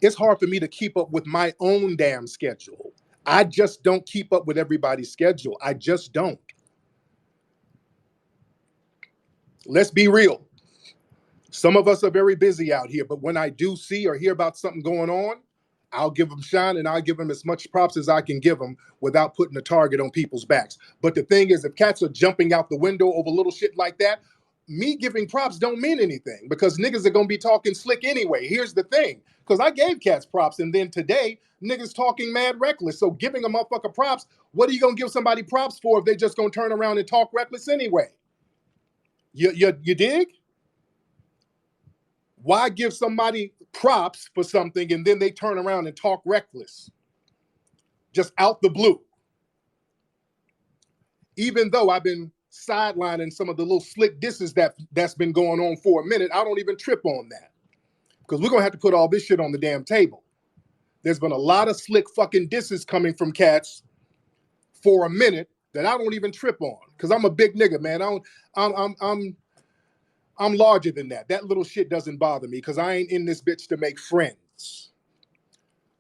It's hard for me to keep up with my own damn schedule. I just don't keep up with everybody's schedule. I just don't. Let's be real. Some of us are very busy out here, but when I do see or hear about something going on, I'll give them shine, and I'll give them as much props as I can give them without putting a target on people's backs. But the thing is, if cats are jumping out the window over little shit like that, me giving props don't mean anything, because niggas are going to be talking slick anyway. Here's the thing. because I gave cats props, and then today niggas talking mad reckless. So giving a motherfucker props, what are you gonna give somebody props for if they just gonna turn around and talk reckless anyway? You dig? Why give somebody props for something and then they turn around and talk reckless? Just out the blue. Even though I've been sidelining some of the little slick disses that's been going on for a minute, I don't even trip on that. Because we're going to have to put all this shit on the damn table. There's been a lot of slick fucking disses coming from cats for a minute that I don't even trip on. Because I'm a big nigga, man. I'm larger than that. That little shit doesn't bother me because I ain't in this bitch to make friends.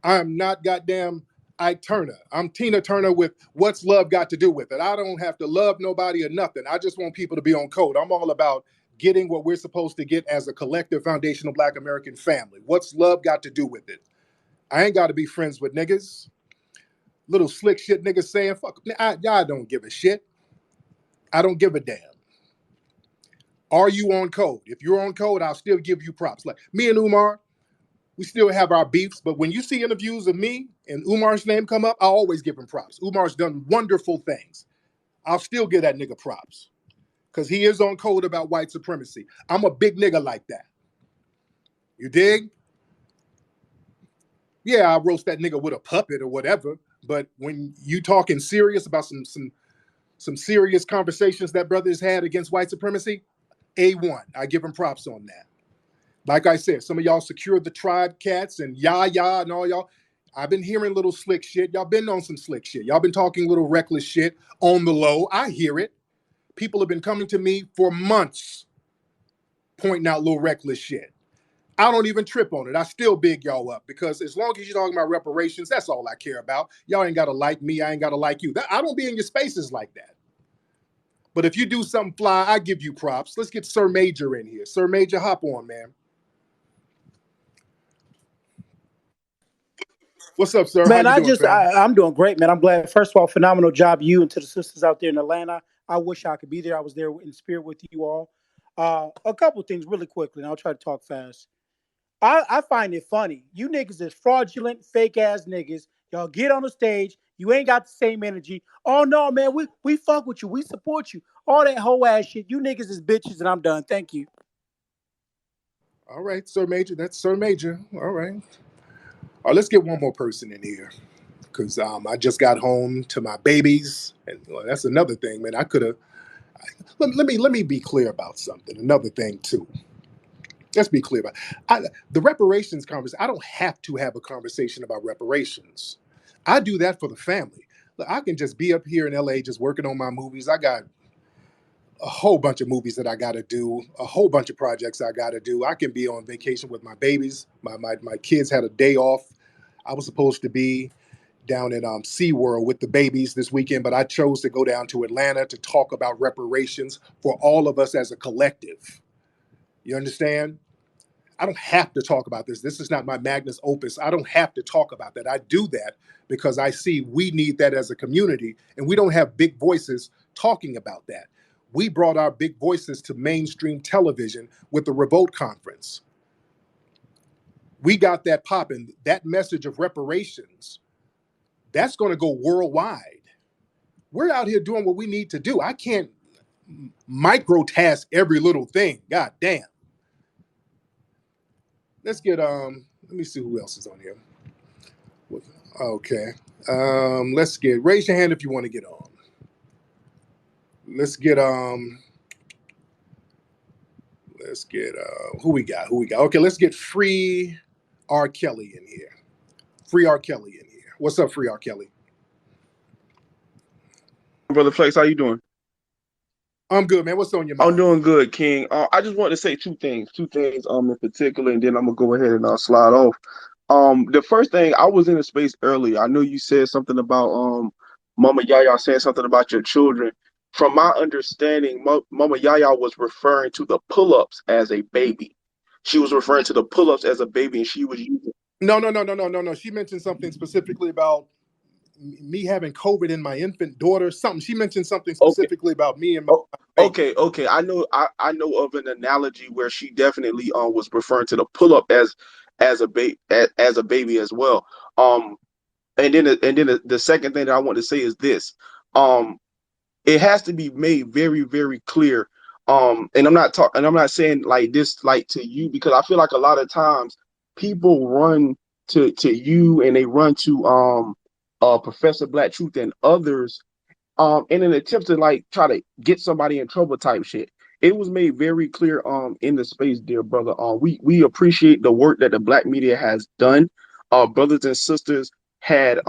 I'm not goddamn Ike Turner. I'm Tina Turner with What's Love Got to Do with It. I don't have to love nobody or nothing. I just want people to be on code. I'm all about getting what we're supposed to get as a collective foundational Black American family. What's love got to do with it? I ain't got to be friends with niggas. Little slick shit niggas saying, fuck, I don't give a shit. I don't give a damn. Are you on code? If you're on code, I'll still give you props. Like me and Umar, we still have our beefs, but when you see interviews of me and Umar's name come up, I always give him props. Umar's done wonderful things. I'll still give that nigga props because he is on code about white supremacy. I'm a big nigga like that. You dig? Yeah, I'll roast that nigga with a puppet or whatever, but when you talking serious about some serious conversations that brothers had against white supremacy, A1, I give him props on that. Like I said, some of y'all secured the tribe cats and yah and all y'all. I've been hearing little slick shit. Y'all been on some slick shit. Y'all been talking little reckless shit on the low. I hear it. People have been coming to me for months pointing out little reckless shit. I don't even trip on it. I still big y'all up because as long as you're talking about reparations, that's all I care about. Y'all ain't got to like me. I ain't got to like you. I don't be in your spaces like that. But if you do something fly, I give you props. Let's get Sir Major in here. Sir Major, hop on, man. What's up, sir? Man, How you doing, fam? I'm doing great, man. I'm glad. First of all, phenomenal job, you and to the sisters out there in Atlanta. I wish I could be there. I was there in spirit with you all. A couple things really quickly, and I'll try to talk fast. I find it funny. You niggas is fraudulent, fake ass niggas. Y'all get on the stage. You ain't got the same energy. Oh no, man, we fuck with you. We support you. All that whole ass shit. You niggas is bitches, and I'm done. Thank you. All right, Sir Major. That's Sir Major. All right. All right, let's get one more person in here because I just got home to my babies, and well, that's another thing, man. I could have. Let me be clear about something. Another thing too. Let's be clear about the reparations conversation. I don't have to have a conversation about reparations. I do that for the family. Look, I can just be up here in LA just working on my movies. I got a whole bunch of movies that I got to do, a whole bunch of projects I got to do. I can be on vacation with my babies. My kids had a day off. I was supposed to be down in SeaWorld with the babies this weekend, but I chose to go down to Atlanta to talk about reparations for all of us as a collective. You understand? I don't have to talk about this. This is not my magnus opus. I don't have to talk about that. I do that because I see we need that as a community, and we don't have big voices talking about that. We brought our big voices to mainstream television with the Revolt Conference. We got that popping. That message of reparations, that's going to go worldwide. We're out here doing what we need to do. I can't microtask every little thing. God damn. Let's get let me see who else is on here. Okay. Let's get, raise your hand if you want to get on. Let's get who we got? Okay, let's get Free R. Kelly in here. Free R. Kelly in here. What's up, Free R. Kelly? Brother Flex, how you doing? I'm good, man. What's on your mind? I'm doing good, King. I just want to say two things in particular, and then I'm gonna go ahead and slide off. The first thing, I was in a space earlier. I know you said something about Mama Yaya saying something about your children. From my understanding, Mama Yaya was referring to the pull-ups as a baby. She was referring to the pull-ups as a baby, and she was using. No. She mentioned something specifically about me having COVID in my infant daughter. Something she mentioned something specifically about me and my Okay. I know of an analogy where she definitely was referring to the pull-up as as a baby as well. The second thing that I want to say is this. Um, it has to be made very, very clear. And I'm not saying like this like to you, because I feel like a lot of times people run to you, and they run to Professor Black Truth and others in an attempt to like try to get somebody in trouble type shit. It was made very clear in the space, dear brother. We appreciate the work that the black media has done. Brothers and sisters had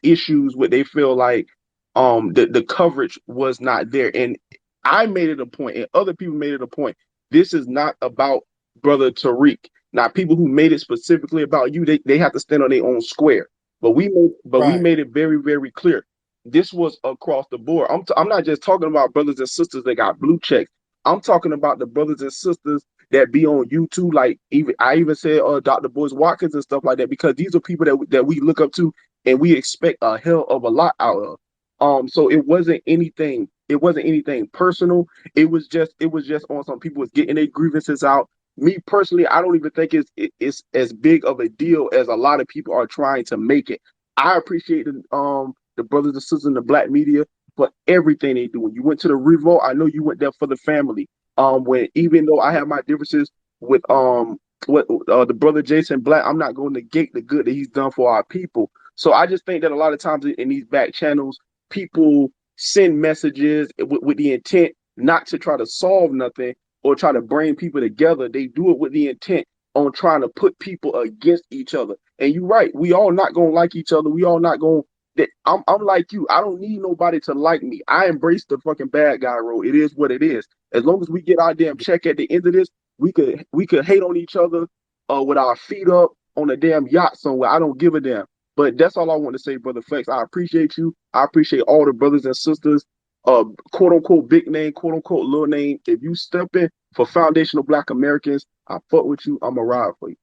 issues where they feel like the coverage was not there. And I made it a point, and other people made it a point. This is not about brother Tariq. Now, people who made it specifically about you, they have to stand on their own square. We Right. made it very, very clear. This was across the board. I'm not just talking about brothers and sisters that got blue checks. I'm talking about the brothers and sisters that be on YouTube. Like I even said Dr. Boyce Watkins and stuff like that, because these are people that we look up to, and we expect a hell of a lot out of. So it wasn't anything. It wasn't anything personal. It was just on some people was getting their grievances out. Me personally, I don't even think it's as big of a deal as a lot of people are trying to make it. I appreciate the brothers and sisters in the black media for everything they do. When you went to the revolt, I know you went there for the family. When even though I have my differences with what the brother Jason Black, I'm not going to negate the good that he's done for our people. So I just think that a lot of times in these back channels, people send messages with the intent not to try to solve nothing or try to bring people together. They do it with the intent on trying to put people against each other. And you're right, we all not gonna like each other. We all not gonna that I'm like you. I don't need nobody to like me. I embrace the fucking bad guy role. It is what it is. As long as we get our damn check at the end of this, we could hate on each other with our feet up on a damn yacht somewhere. I don't give a damn. But that's all I want to say, brother Flex. I appreciate you. I appreciate all the brothers and sisters, quote unquote big name, quote unquote little name. If you step in for foundational Black Americans, I fuck with you. I'm a ride for you.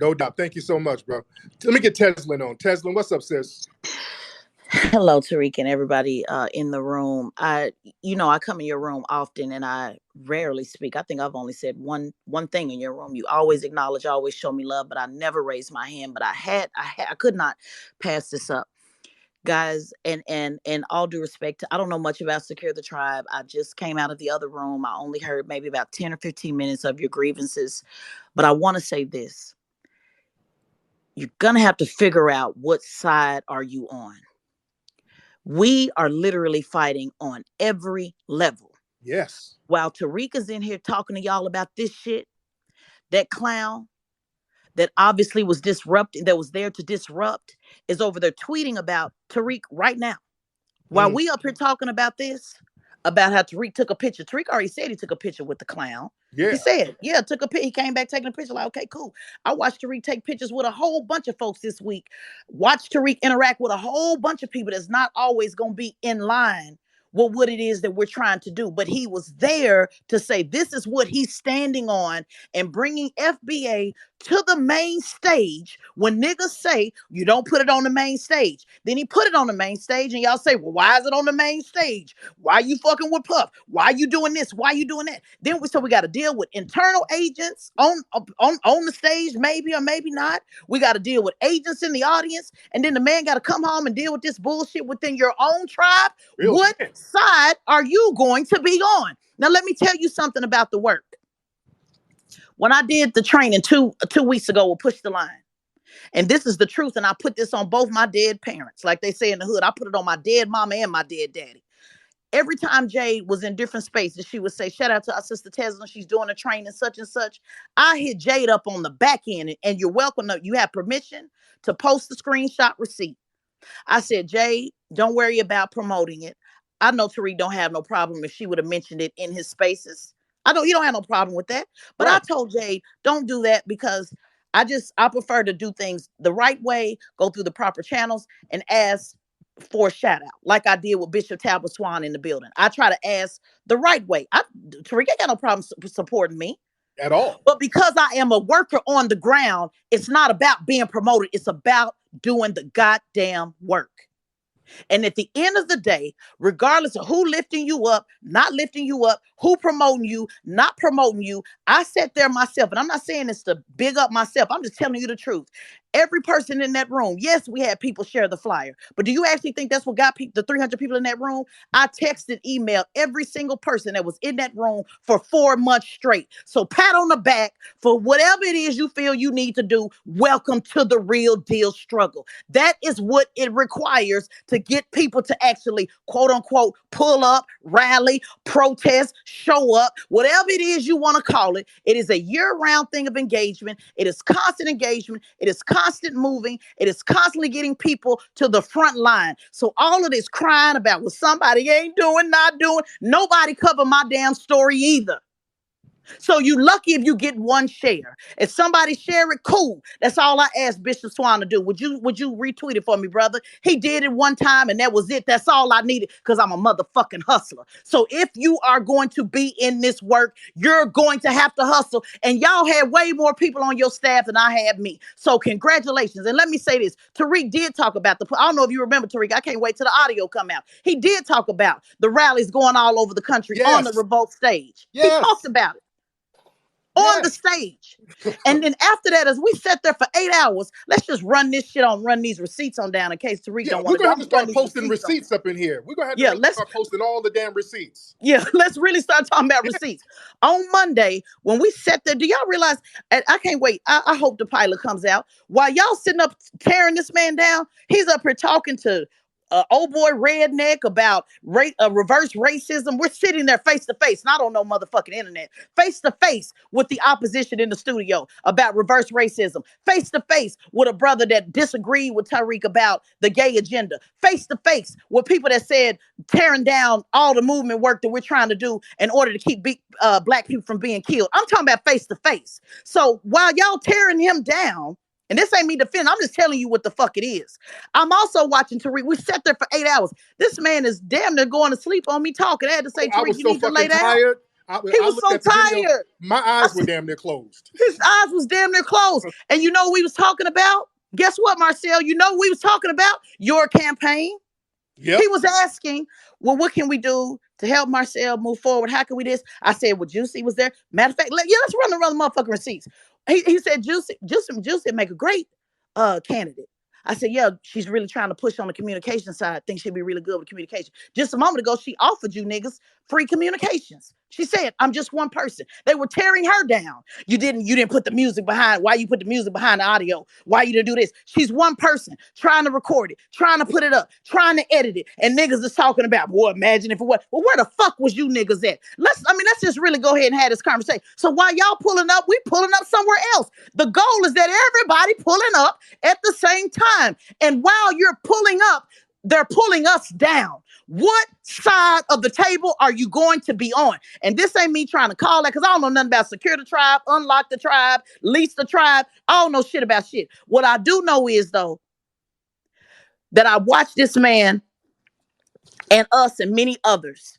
No doubt. Thank you so much, bro. Let me get Teslin on. Teslin, what's up, sis? Hello, Tariq, and everybody in the room. I come in your room often, and I rarely speak. I think I've only said one thing in your room. You always acknowledge, always show me love, but I never raised my hand. But I could not pass this up, guys. And all due respect, I don't know much about Secure the Tribe. I just came out of the other room. I only heard maybe about 10 or 15 minutes of your grievances, but I want to say this: you're gonna have to figure out what side are you on. We are literally fighting on every level. Yes. While Tariq is in here talking to y'all about this shit, that clown that obviously was disrupting, that was there to disrupt, is over there tweeting about Tariq right now. While we up here talking about this, about how Tariq took a picture. Tariq already said he took a picture with the clown. Yeah. He said, yeah, took a picture. He came back taking a picture. Like, okay, cool. I watched Tariq take pictures with a whole bunch of folks this week. Watch Tariq interact with a whole bunch of people that's not always going to be in line with what it is that we're trying to do. But he was there to say this is what he's standing on, and bringing FBA to the main stage. When niggas say you don't put it on the main stage, then he put it on the main stage, and y'all say, well, why is it on the main stage? Why you fucking with Puff? Why you doing this? Why you doing that? Then we got to deal with internal agents on the stage, maybe or maybe not. We got to deal with agents in the audience, and then the man got to come home and deal with this bullshit within your own tribe. Real What shit. side are you going to be on? Now let me tell you something about the work. When I did the training two weeks ago with Push the Line, and this is the truth, and I put this on both my dead parents. Like they say in the hood, I put it on my dead mama and my dead daddy. Every time Jade was in different spaces, she would say, shout out to our sister Tesla, she's doing a training, such and such. I hit Jade up on the back end, and you're welcome. You have permission to post the screenshot receipt. I said, Jade, don't worry about promoting it. I know Tariq don't have no problem if she would have mentioned it in his spaces. I know he don't have no problem with that. But Right. I told Jade, don't do that, because I prefer to do things the right way, go through the proper channels, and ask for a shout out, like I did with Bishop Talbot Swan in the building. I try to ask the right way. Tariq ain't got no problem supporting me. At all. But because I am a worker on the ground, it's not about being promoted. It's about doing the goddamn work. And at the end of the day, regardless of who lifting you up, not lifting you up, who promoting you, not promoting you, I sat there myself, and I'm not saying this to big up myself. I'm just telling you the truth. Every person in that room, yes, we had people share the flyer, but do you actually think that's what got the 300 people in that room? I texted, emailed every single person that was in that room for 4 months straight. So pat on the back for whatever it is you feel you need to do. Welcome to the real deal struggle. That is what it requires to get people to actually, quote unquote, pull up, rally, protest, show up, whatever it is you want to call it. It is a year-round thing of engagement. It is constant engagement. It is constant moving. It is constantly getting people to the front line. So all of this crying about what somebody ain't doing, not doing, nobody cover my damn story either. So you lucky if you get one share. If somebody share it, cool. That's all I asked Bishop Swan to do. Would you retweet it for me, brother? He did it one time and that was it. That's all I needed because I'm a motherfucking hustler. So if you are going to be in this work, you're going to have to hustle. And y'all had way more people on your staff than I had me. So congratulations. And let me say this. Tariq did talk about I don't know if you remember Tariq. I can't wait till the audio come out. He did talk about the rallies going all over the country on the Yes. revolt stage. He Yes. talked about it on the stage. And then after that, as we sat there for 8 hours, let's just run these receipts on down in case Tariq don't want We're to do. gonna have I'm to gonna run start these posting receipts receipts up in here. We're gonna have to really let's start posting all the damn receipts. let's really start talking about receipts. On Monday, when we sat there, do y'all realize, and I can't wait, I hope the pilot comes out. While y'all sitting up tearing this man down, he's up here talking to old boy redneck about reverse racism. We're sitting there face to face, not on no motherfucking internet, face to face with the opposition in the studio about reverse racism, face to face with a brother that disagreed with Tariq about the gay agenda, face to face with people that said tearing down all the movement work that we're trying to do in order to keep black people from being killed. I'm talking about face to face. So while y'all tearing him down, and this ain't me defending, I'm just telling you what the fuck it is. I'm also watching Tariq. We sat there for 8 hours. This man is damn near going to sleep on me talking. I had to say, I Tariq, was you so need to lay fucking down. tired. He I was looked so at the video. tired. My eyes were damn near closed. His eyes was damn near closed. And you know what we was talking about? Guess what, Marcel? You know what we was talking about? Your campaign. Yep. He was asking, well, what can we do to help Marcel move forward? How can we this? I said, well, Juicy was there. Matter of fact, let's run the motherfucking receipts. He said, Juicy make a great candidate. I said, yeah, she's really trying to push on the communication side. Think she'd be really good with communication. Just a moment ago, she offered you niggas free communications. She said, I'm just one person. They were tearing her down. You didn't put the music behind. Why you put the music behind the audio? Why you didn't do this? She's one person trying to record it, trying to put it up, trying to edit it. And niggas is talking about, boy, imagine if it was. Well, where the fuck was you niggas at? Let's just really go ahead and have this conversation. So while y'all pulling up, we pulling up somewhere else. The goal is that everybody pulling up at the same time. And while you're pulling up, they're pulling us down. What side of the table are you going to be on? And this ain't me trying to call that because I don't know nothing about secure the tribe, unlock the tribe, lease the tribe. I don't know shit about shit. What I do know is, though, that I watched this man and us and many others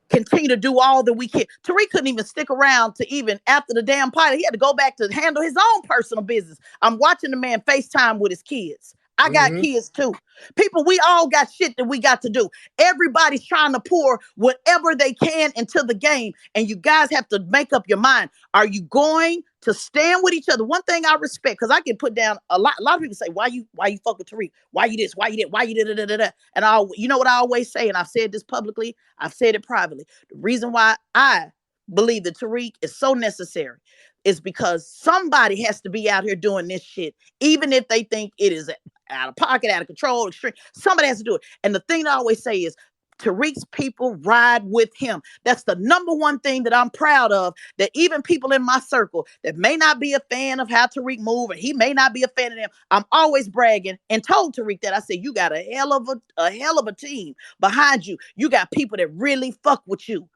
continue to do all that we can. Tariq couldn't even stick around to even after the damn pilot. He had to go back to handle his own personal business. I'm watching the man FaceTime with his kids. I got kids too. People, we all got shit that we got to do. Everybody's trying to pour whatever they can into the game. And you guys have to make up your mind. Are you going to stand with each other? One thing I respect, because I get put down a lot. A lot of people say, why you fuck with Tariq? Why you this? Why you that? Why you da? And you know what I always say, and I've said this publicly, I've said it privately. The reason why I believe that Tariq is so necessary is because somebody has to be out here doing this shit, even if they think it is out of pocket, out of control, extreme. Somebody has to do it. And the thing I always say is, Tariq's people ride with him. That's the number one thing that I'm proud of, that even people in my circle that may not be a fan of how Tariq move, and he may not be a fan of them, I'm always bragging and told Tariq that. I said, you got a hell of a team behind you. You got people that really fuck with you.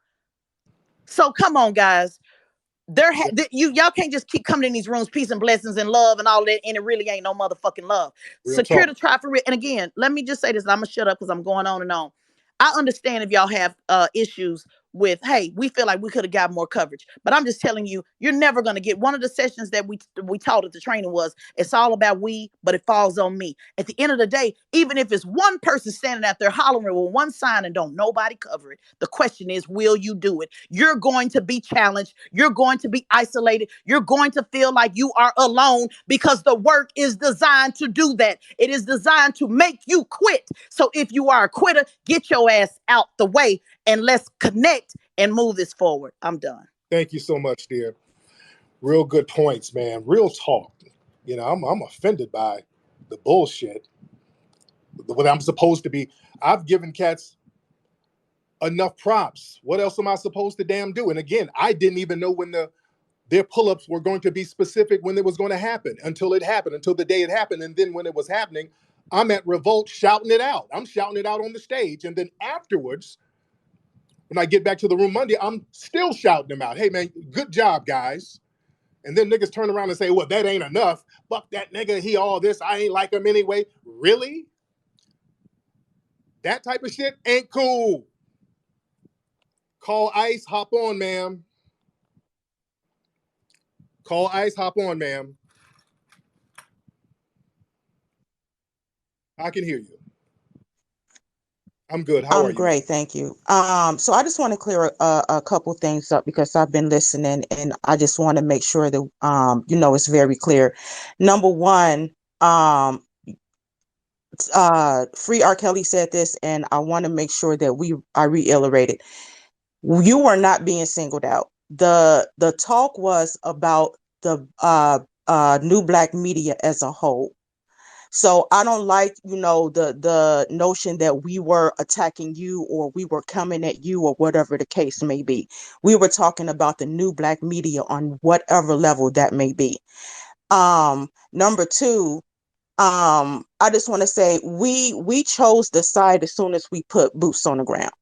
So come on, guys. Y'all can't just keep coming in these rooms, peace and blessings and love and all that, and it really ain't no motherfucking love. Secure the tribe for real. And again, let me just say this, and I'm gonna shut up because I'm going on and on. I understand if y'all have issues with, hey, we feel like we could have got more coverage. But I'm just telling you, you're never going to get. One of the sessions that we taught at the training was, it's all about we, but it falls on me. At the end of the day, even if it's one person standing out there hollering with one sign and don't nobody cover it, the question is, will you do it? You're going to be challenged. You're going to be isolated. You're going to feel like you are alone, because the work is designed to do that. It is designed to make you quit. So if you are a quitter, get your ass out the way and let's connect and move this forward. I'm done. Thank you so much, dear. Real good points, man. Real talk. You know, I'm offended by the bullshit. What I'm supposed to be. I've given cats enough props. What else am I supposed to damn do? And again, I didn't even know when their pull-ups were going to be specific, when it was going to happen, until it happened, until the day it happened. And then when it was happening, I'm at Revolt shouting it out. I'm shouting it out on the stage. And then afterwards, when I get back to the room Monday, I'm still shouting them out. Hey, man, good job, guys. And then niggas turn around and say, well, that ain't enough. Fuck that nigga, he all this. I ain't like him anyway. Really? That type of shit ain't cool. Call ICE, hop on, ma'am. Call ICE, hop on, ma'am. I can hear you. I'm good. How are I'm you? great, thank you. So I just want to clear a couple things up, because I've been listening, and I just want to make sure that it's very clear. Number one, Free R. Kelly said this, and I want to make sure that I reiterate it. You were not being singled out. The talk was about the new black media as a whole. So I don't like, the notion that we were attacking you, or we were coming at you, or whatever the case may be. We were talking about the new black media on whatever level that may be. Number two, I just want to say we chose the side as soon as we put boots on the ground.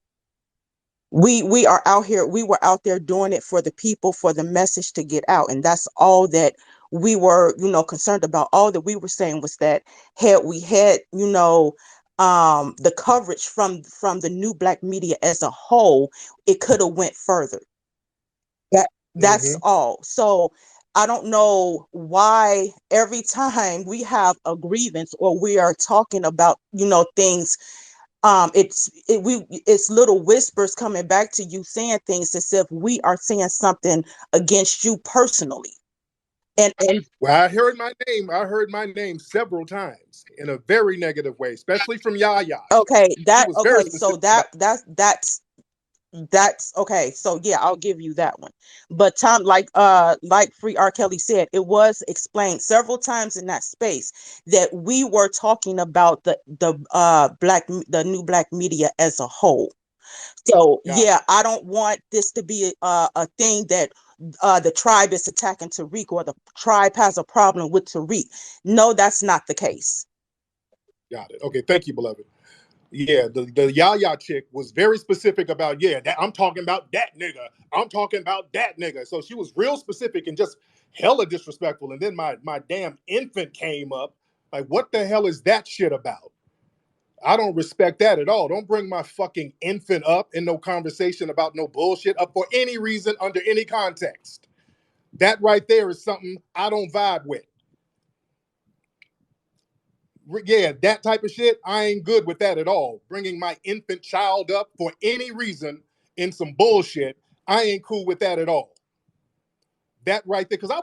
We are out here. We were out there doing it for the people, for the message to get out. And that's all that we were, concerned about. All that we were saying was that had we had, the coverage from the new black media as a whole, it could have went further. That's all. So I don't know why every time we have a grievance, or we are talking about, things, it's little whispers coming back to you, saying things as if we are saying something against you personally. And Well, I heard my name several times in a very negative way, especially from Yaya. okay, so that's okay. So yeah, I'll give you that one. But Tom, like Free R. Kelly said, it was explained several times in that space that we were talking about the new black media as a whole. So yeah, I don't want this to be a thing that the tribe is attacking Tariq, or the tribe has a problem with Tariq. No, that's not the case. Got it. Okay, thank you, beloved. Yeah, the Yaya chick was very specific about, I'm talking about that nigga. I'm talking about that nigga. So she was real specific and just hella disrespectful. And then my damn infant came up. Like, what the hell is that shit about? I don't respect that at all. Don't bring my fucking infant up in no conversation about no bullshit up for any reason, under any context. That right there is something I don't vibe with. Yeah, that type of shit, I ain't good with that at all. Bringing my infant child up for any reason in some bullshit, I ain't cool with that at all. That right there, because I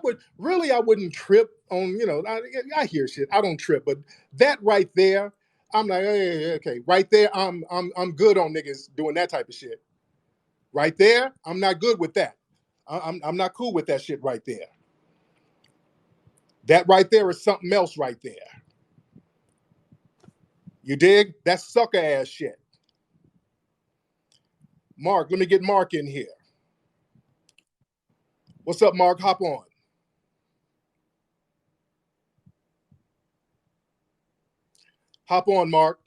wouldn't trip on, I hear shit, I don't trip, but that right there, I'm like, hey, okay, right there, I'm good on niggas doing that type of shit. Right there, I'm not good with that. I'm not cool with that shit right there. That right there is something else right there. You dig? That's sucker ass shit. Mark, let me get Mark in here. What's up, Mark? Hop on. Hop on, Mark.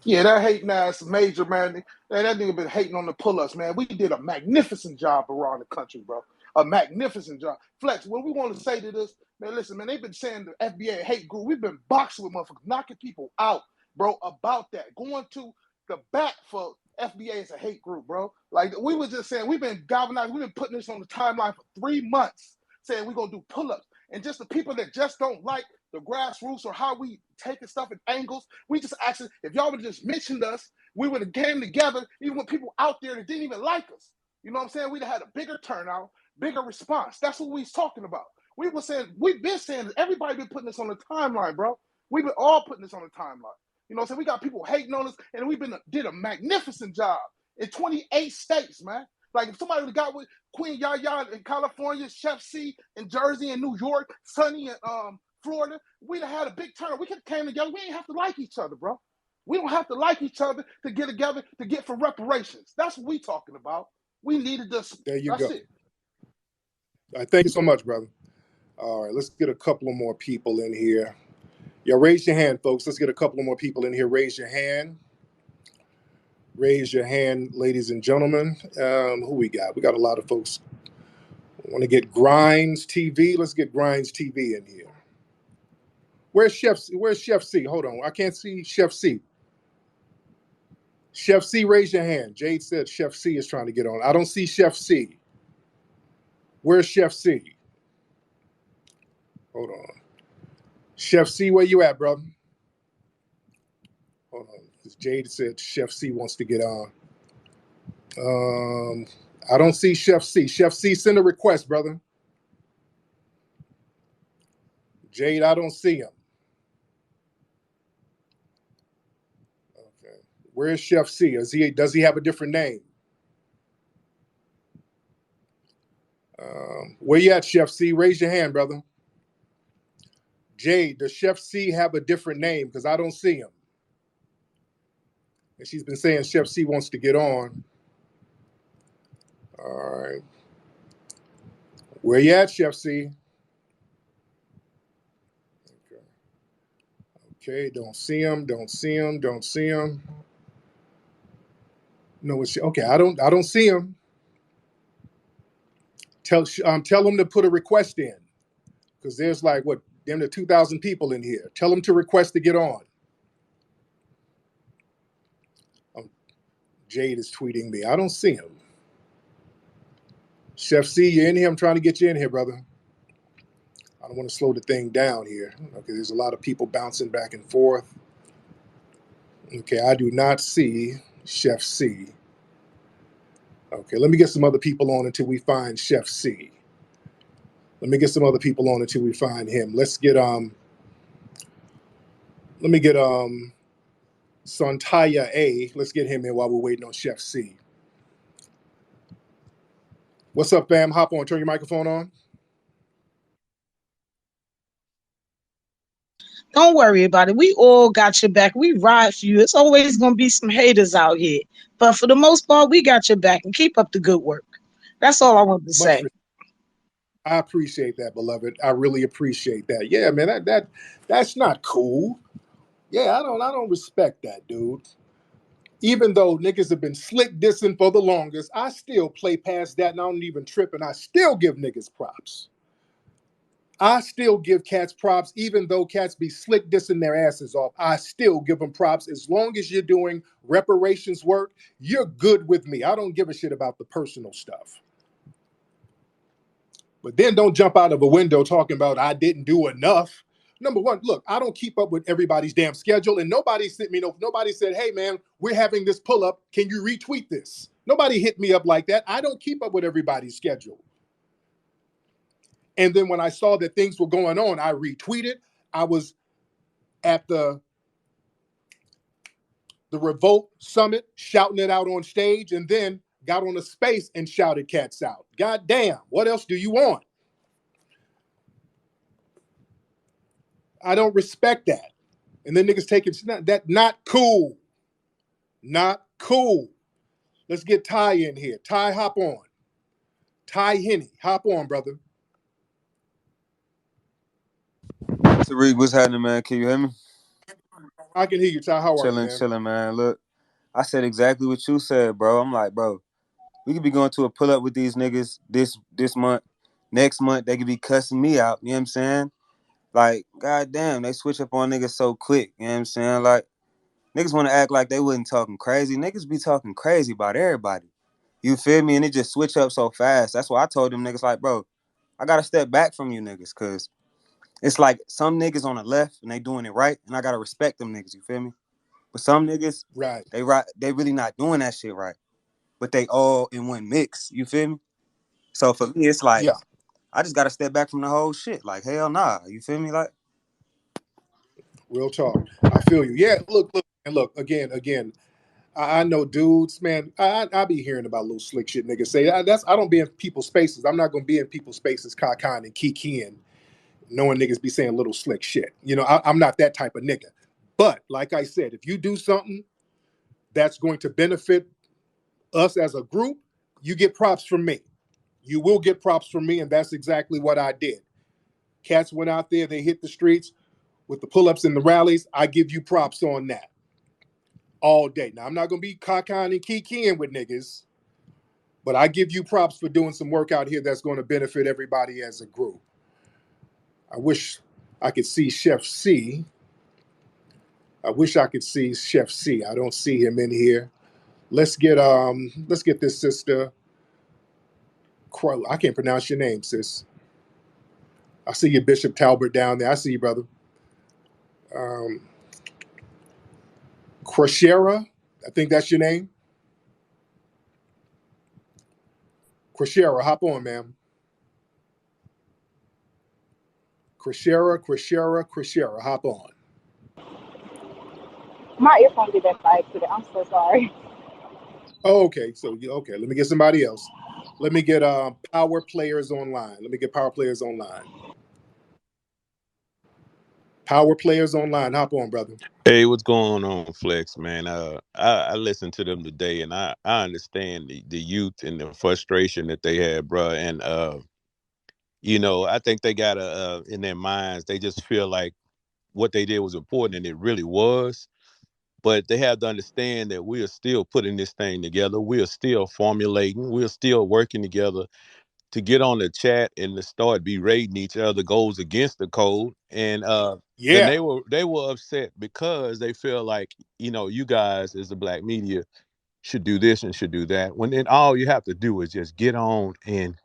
Yeah, that hating ass major, man. That nigga been hating on the pull-ups, man. We did a magnificent job around the country, bro. A magnificent job. Flex, what we want to say to this, man, listen, man, they've been saying the FBA hate group. We've been boxing with motherfuckers, knocking people out, bro, about that. Going to the bat for FBA is a hate group, bro. Like we was just saying, we've been galvanized. We've been putting this on the timeline for 3 months, saying we're gonna do pull-ups, and just the people that just don't like the grassroots or how we taking stuff at angles, we just actually, if y'all would have just mentioned us, we would have came together, even with people out there that didn't even like us. You know what I'm saying? We'd have had a bigger turnout, bigger response. That's what we was talking about. We were saying, we've been saying, everybody been putting this on the timeline, bro. We've been all putting this on the timeline. You know what I'm saying? We got people hating on us, and we've did a magnificent job in 28 states, man. Like if somebody would have got with Queen Yaya in California, Chef C in Jersey and New York, Sonny in Florida, we'd have had a big turn. We could have came together. We ain't have to like each other, bro. We don't have to like each other to get together to get for reparations. That's what we talking about. We needed this. There you That's go. it. All right, thank you so much, brother. All right, let's get a couple of more people in here. Yeah, raise your hand, folks. Let's get a couple of more people in here. Raise your hand. Raise your hand, ladies and gentlemen. Who we got? We got a lot of folks. Want to get Grinds TV? Let's get Grinds TV in here. Where's Chef C? Hold on. I can't see Chef C. Chef C, raise your hand. Jade said Chef C is trying to get on. I don't see Chef C. Where's Chef C? Hold on. Chef C, where you at, brother? Hold on. Jade said Chef C wants to get on. I don't see Chef C. Chef C, send a request, brother. Jade, I don't see him. Okay. Where's Chef C? Does he have a different name? Where you at, Chef C? Raise your hand, brother. Jade, does Chef C have a different name? Because I don't see him. And she's been saying Chef C wants to get on. All right. Where you at, Chef C? Okay. Okay, don't see him, don't see him, don't see him. No, it's okay. I don't see him. Tell him to put a request in, because there's like what, damn near 2,000 people in here. Tell him to request to get on. Jade is tweeting me. I don't see him. Chef C, you're in here. I'm trying to get you in here, brother. I don't want to slow the thing down here. Okay, there's a lot of people bouncing back and forth. Okay, I do not see Chef C. Okay, let me get some other people on until we find Chef C. Let me get some other people on until we find him. Let's get Santaya A. Let's get him in while we're waiting on Chef C. What's up, fam? Hop on, turn your microphone on. Don't worry about it. We all got your back. We ride for you. It's always going to be some haters out here. But for the most part, we got your back, and keep up the good work. That's all I want to say. I appreciate that, beloved. I really appreciate that. Yeah, man, that's not cool. Yeah, I don't respect that, dude. Even though niggas have been slick dissing for the longest, I still play past that and I don't even trip, and I still give niggas props. I still give cats props, even though cats be slick dissing their asses off. I still give them props. As long as you're doing reparations work, you're good with me. I don't give a shit about the personal stuff. But then don't jump out of a window talking about I didn't do enough. Number one, look, I don't keep up with everybody's damn schedule, and nobody said, hey man, we're having this pull up. Can you retweet this? Nobody hit me up like that. I don't keep up with everybody's schedule. And then when I saw that things were going on, I retweeted. I was at the Revolt Summit shouting it out on stage, and then got on a space and shouted cats out. God damn, what else do you want? I don't respect that. And then niggas taking that, not cool. Not cool. Let's get Ty in here. Ty, hop on. Ty Henny, hop on, brother. Tariq, what's happening, man? Can you hear me? I can hear you, Ty. How are you, man? Chilling, man. Look, I said exactly what you said, bro. I'm like, bro, we could be going to a pull up with these niggas this month. Next month, they could be cussing me out. You know what I'm saying? Like, goddamn, they switch up on niggas so quick. You know what I'm saying? Like, Niggas want to act like they wasn't talking crazy. Niggas be talking crazy about everybody. You feel me? And it just switch up so fast. That's why I told them niggas like, bro, I gotta step back from you niggas, cause it's like some niggas on the left and they doing it right, and I gotta respect them niggas. You feel me? But some niggas, Right. they really not doing that shit right. But they all in one mix. You feel me? So for me, it's like Yeah. I just gotta step back from the whole shit. Like hell nah. You feel me? Like Real talk. I feel you. Yeah. Look, and look again. I know dudes, man. I be hearing about little slick shit niggas say. I don't be in people's spaces. I'm not gonna be in people's spaces, cockeying and kikiing, knowing niggas be saying little slick shit. You know, I'm not that type of nigga. But like I said, if you do something that's going to benefit us as a group, you get props from me. You will get props from me, and that's exactly what I did. Cats went out there, they hit the streets with the pull-ups and the rallies. I give you props on that all day. Now I'm not gonna be cockeying and kikiing with niggas, but I give you props for doing some work out here that's going to benefit everybody as a group. I wish I could see Chef C. I wish I could see Chef C. I don't see him in here. Let's get this sister. I can't pronounce your name, sis. I see you, Bishop Talbert, down there. I see you, brother. Um, Crashera, I think that's your name. Crashera, hop on, ma'am. Crashera, hop on. My earphone did that by accident. I'm so sorry. Oh, okay, okay. Let me get somebody else. Let me get power players online. Power players online. Hop on, brother. Hey, what's going on, Flex, man? I listened to them today, and I understand the youth and the frustration that they had, bro. And I think they got in their minds, they just feel like what they did was important, and it really was. But they have to understand that we are still putting this thing together. We are still formulating. We are still working together to get on the chat and to start berating each other goes against the code. And Yeah, they were upset because they feel like, you guys as the black media should do this and should do that. When then all you have to do is just get on and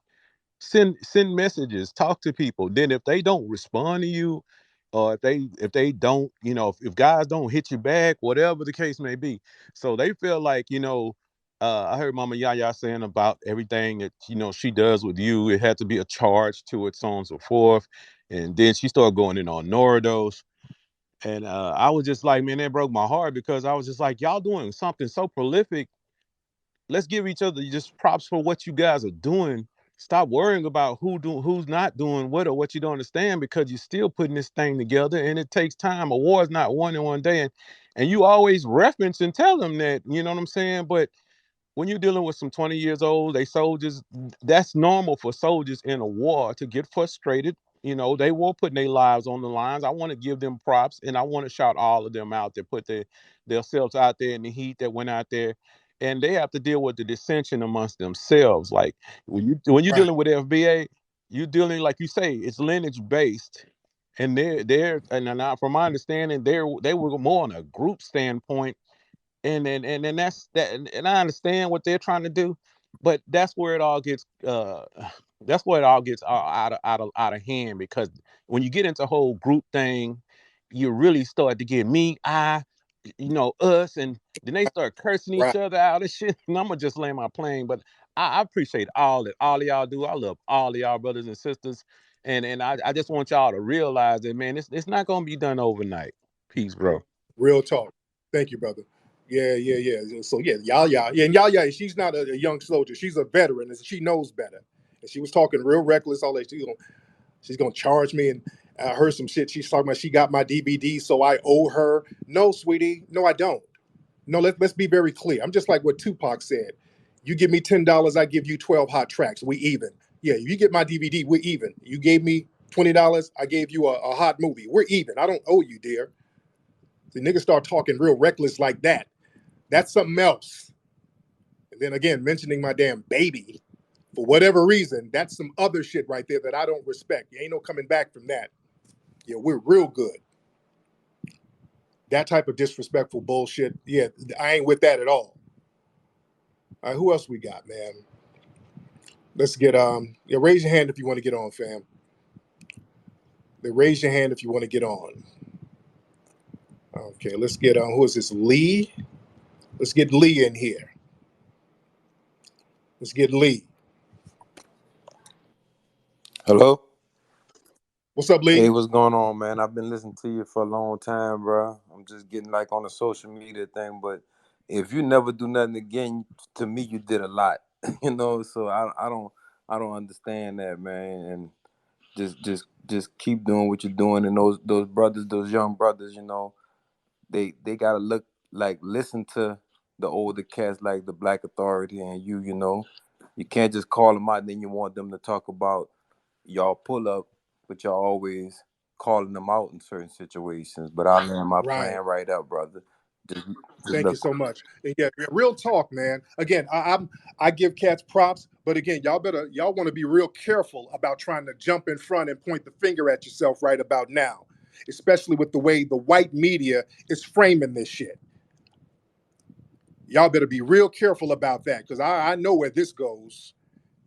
send messages, talk to people. Then if they don't respond to you, or if they don't, if guys don't hit you back, whatever the case may be. So they feel like, I heard Mama Yaya saying about everything that she does with you. It had to be a charge to it, so on and so forth. And then she started going in on Noridos. And I was just like, man, that broke my heart because I was just like, y'all doing something so prolific. Let's give each other just props for what you guys are doing. Stop worrying about who's not doing what or what you don't understand, because you're still putting this thing together and it takes time. A war is not won in one day. And you always reference and tell them that, you know what I'm saying? But when you're dealing with some 20 years old, they soldiers, that's normal for soldiers in a war to get frustrated. They were putting their lives on the lines. I want to give them props, and I want to shout all of them out that put themselves out there in the heat, that went out there, and they have to deal with the dissension amongst themselves. Like when you're right. dealing with FBA, you're dealing, like you say, it's lineage based. And from my understanding, they were more on a group standpoint, and that's that, and I understand what they're trying to do, but that's where it all gets out of hand, because when you get into whole group thing, you really start to get me, us, and then they start cursing each Right. other out and shit. And I'm gonna just land my plane, but I appreciate all of y'all do. I love all of y'all brothers and sisters, and I just want y'all to realize that, man, it's not gonna be done overnight. Peace, bro. Real talk. Thank you, brother. Yeah. So yeah, Yaya. Yeah, and Yaya, she's not a young soldier. She's a veteran, and she knows better. And she was talking real reckless. All that she's gonna charge me. And I heard some shit. She's talking about she got my DVD, so I owe her. No, sweetie. No, I don't. No, let's be very clear. I'm just like what Tupac said. You give me $10, I give you 12 hot tracks. We even. Yeah, you get my DVD, we're even. You gave me $20, I gave you a hot movie. We're even. I don't owe you, dear. The niggas start talking real reckless like that. That's something else. And then again, mentioning my damn baby for whatever reason, that's some other shit right there that I don't respect. You ain't no coming back from that. Yeah, we're real good. That type of disrespectful bullshit, yeah, I ain't with that at all. All right, who else we got, man? Let's get yeah, raise your hand if you want to get on, fam. Raise your hand if you want to get on. Okay, let's get who is this? Lee? Let's get Lee in here. Let's get Lee. Hello? What's up, Hey, Lee? what's going on, man? I've been listening to you for a long time, bro. I'm just getting like on the social media thing, but if you never do nothing again, to me, you did a lot, you know. So I don't understand that, man. And just keep doing what you're doing. And those brothers, those young brothers, you know, they gotta listen to the older cats like the Black Authority and you know, you can't just call them out and then you want them to talk about y'all pull up, but y'all always calling them out in certain situations. But I land my Right. plan right up, brother. Just Thank you look. so much. And yeah, real talk, man. Again, I give cats props, but again, y'all want to be real careful about trying to jump in front and point the finger at yourself right about now, especially with the way the white media is framing this shit. Y'all better be real careful about that, because I know where this goes.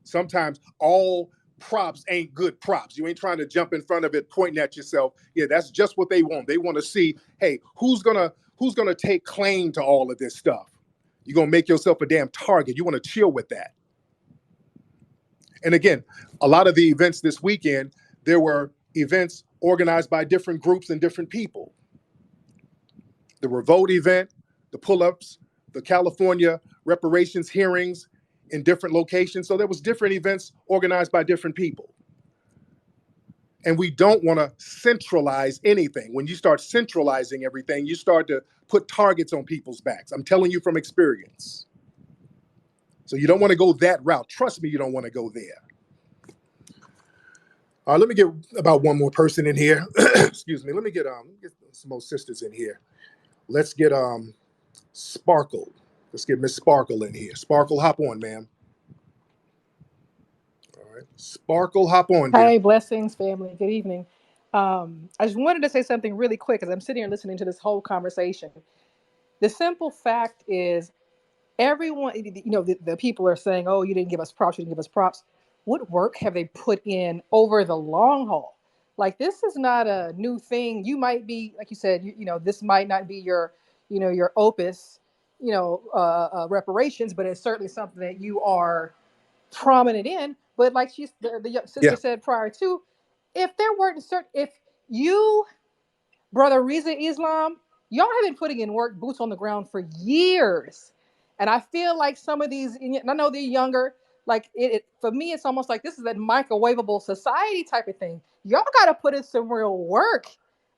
Sometimes all props ain't good props. You ain't trying to jump in front of it pointing at yourself. Yeah, that's just what they want. They want to see, hey, who's gonna take claim to all of this stuff. You're gonna make yourself a damn target. You want to chill with that. And again, a lot of the events this weekend, there were events organized by different groups and different people. The Revolt event, the pull-ups, the California reparations hearings in different locations. So there was different events organized by different people. And we don't want to centralize anything. When you start centralizing everything, you start to put targets on people's backs. I'm telling you from experience. So you don't want to go that route. Trust me, you don't want to go there. Let me get about one more person in here. Excuse me. Let me get some more sisters in here. Let's get Sparkle. Let's get Miss Sparkle in here. Sparkle, hop on, ma'am. All right. Sparkle, hop on, dear. Hey, blessings, family. Good evening. I just wanted to say something really quick as I'm sitting here listening to this whole conversation. The simple fact is, everyone, the people are saying, oh, you didn't give us props, you didn't give us props. What work have they put in over the long haul? Like, this is not a new thing. You might be, like you said, this might not be your opus, reparations, but it's certainly something that you are prominent in. But like the sister Yeah. said prior to, if there weren't if you, brother Riza Islam, y'all have been putting in work, boots on the ground for years. And I feel like some of these, and I know they're younger, like for me, it's almost like this is that microwavable society type of thing. Y'all got to put in some real work.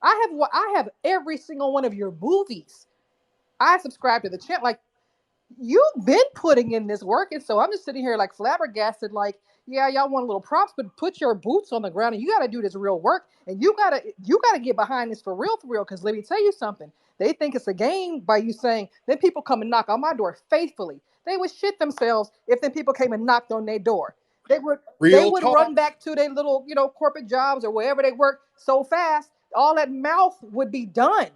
I have every single one of your movies. I subscribe to the channel. Like, you've been putting in this work, and so I'm just sitting here like flabbergasted, like, yeah, y'all want a little props, but put your boots on the ground and you got to do this real work, and you gotta get behind this for real, because let me tell you something. They think it's a game by you saying, then people come and knock on my door faithfully. They would shit themselves if then people came and knocked on their door. they would they Real would talk. run back to their little corporate jobs or wherever they work so fast, all that mouth would be done.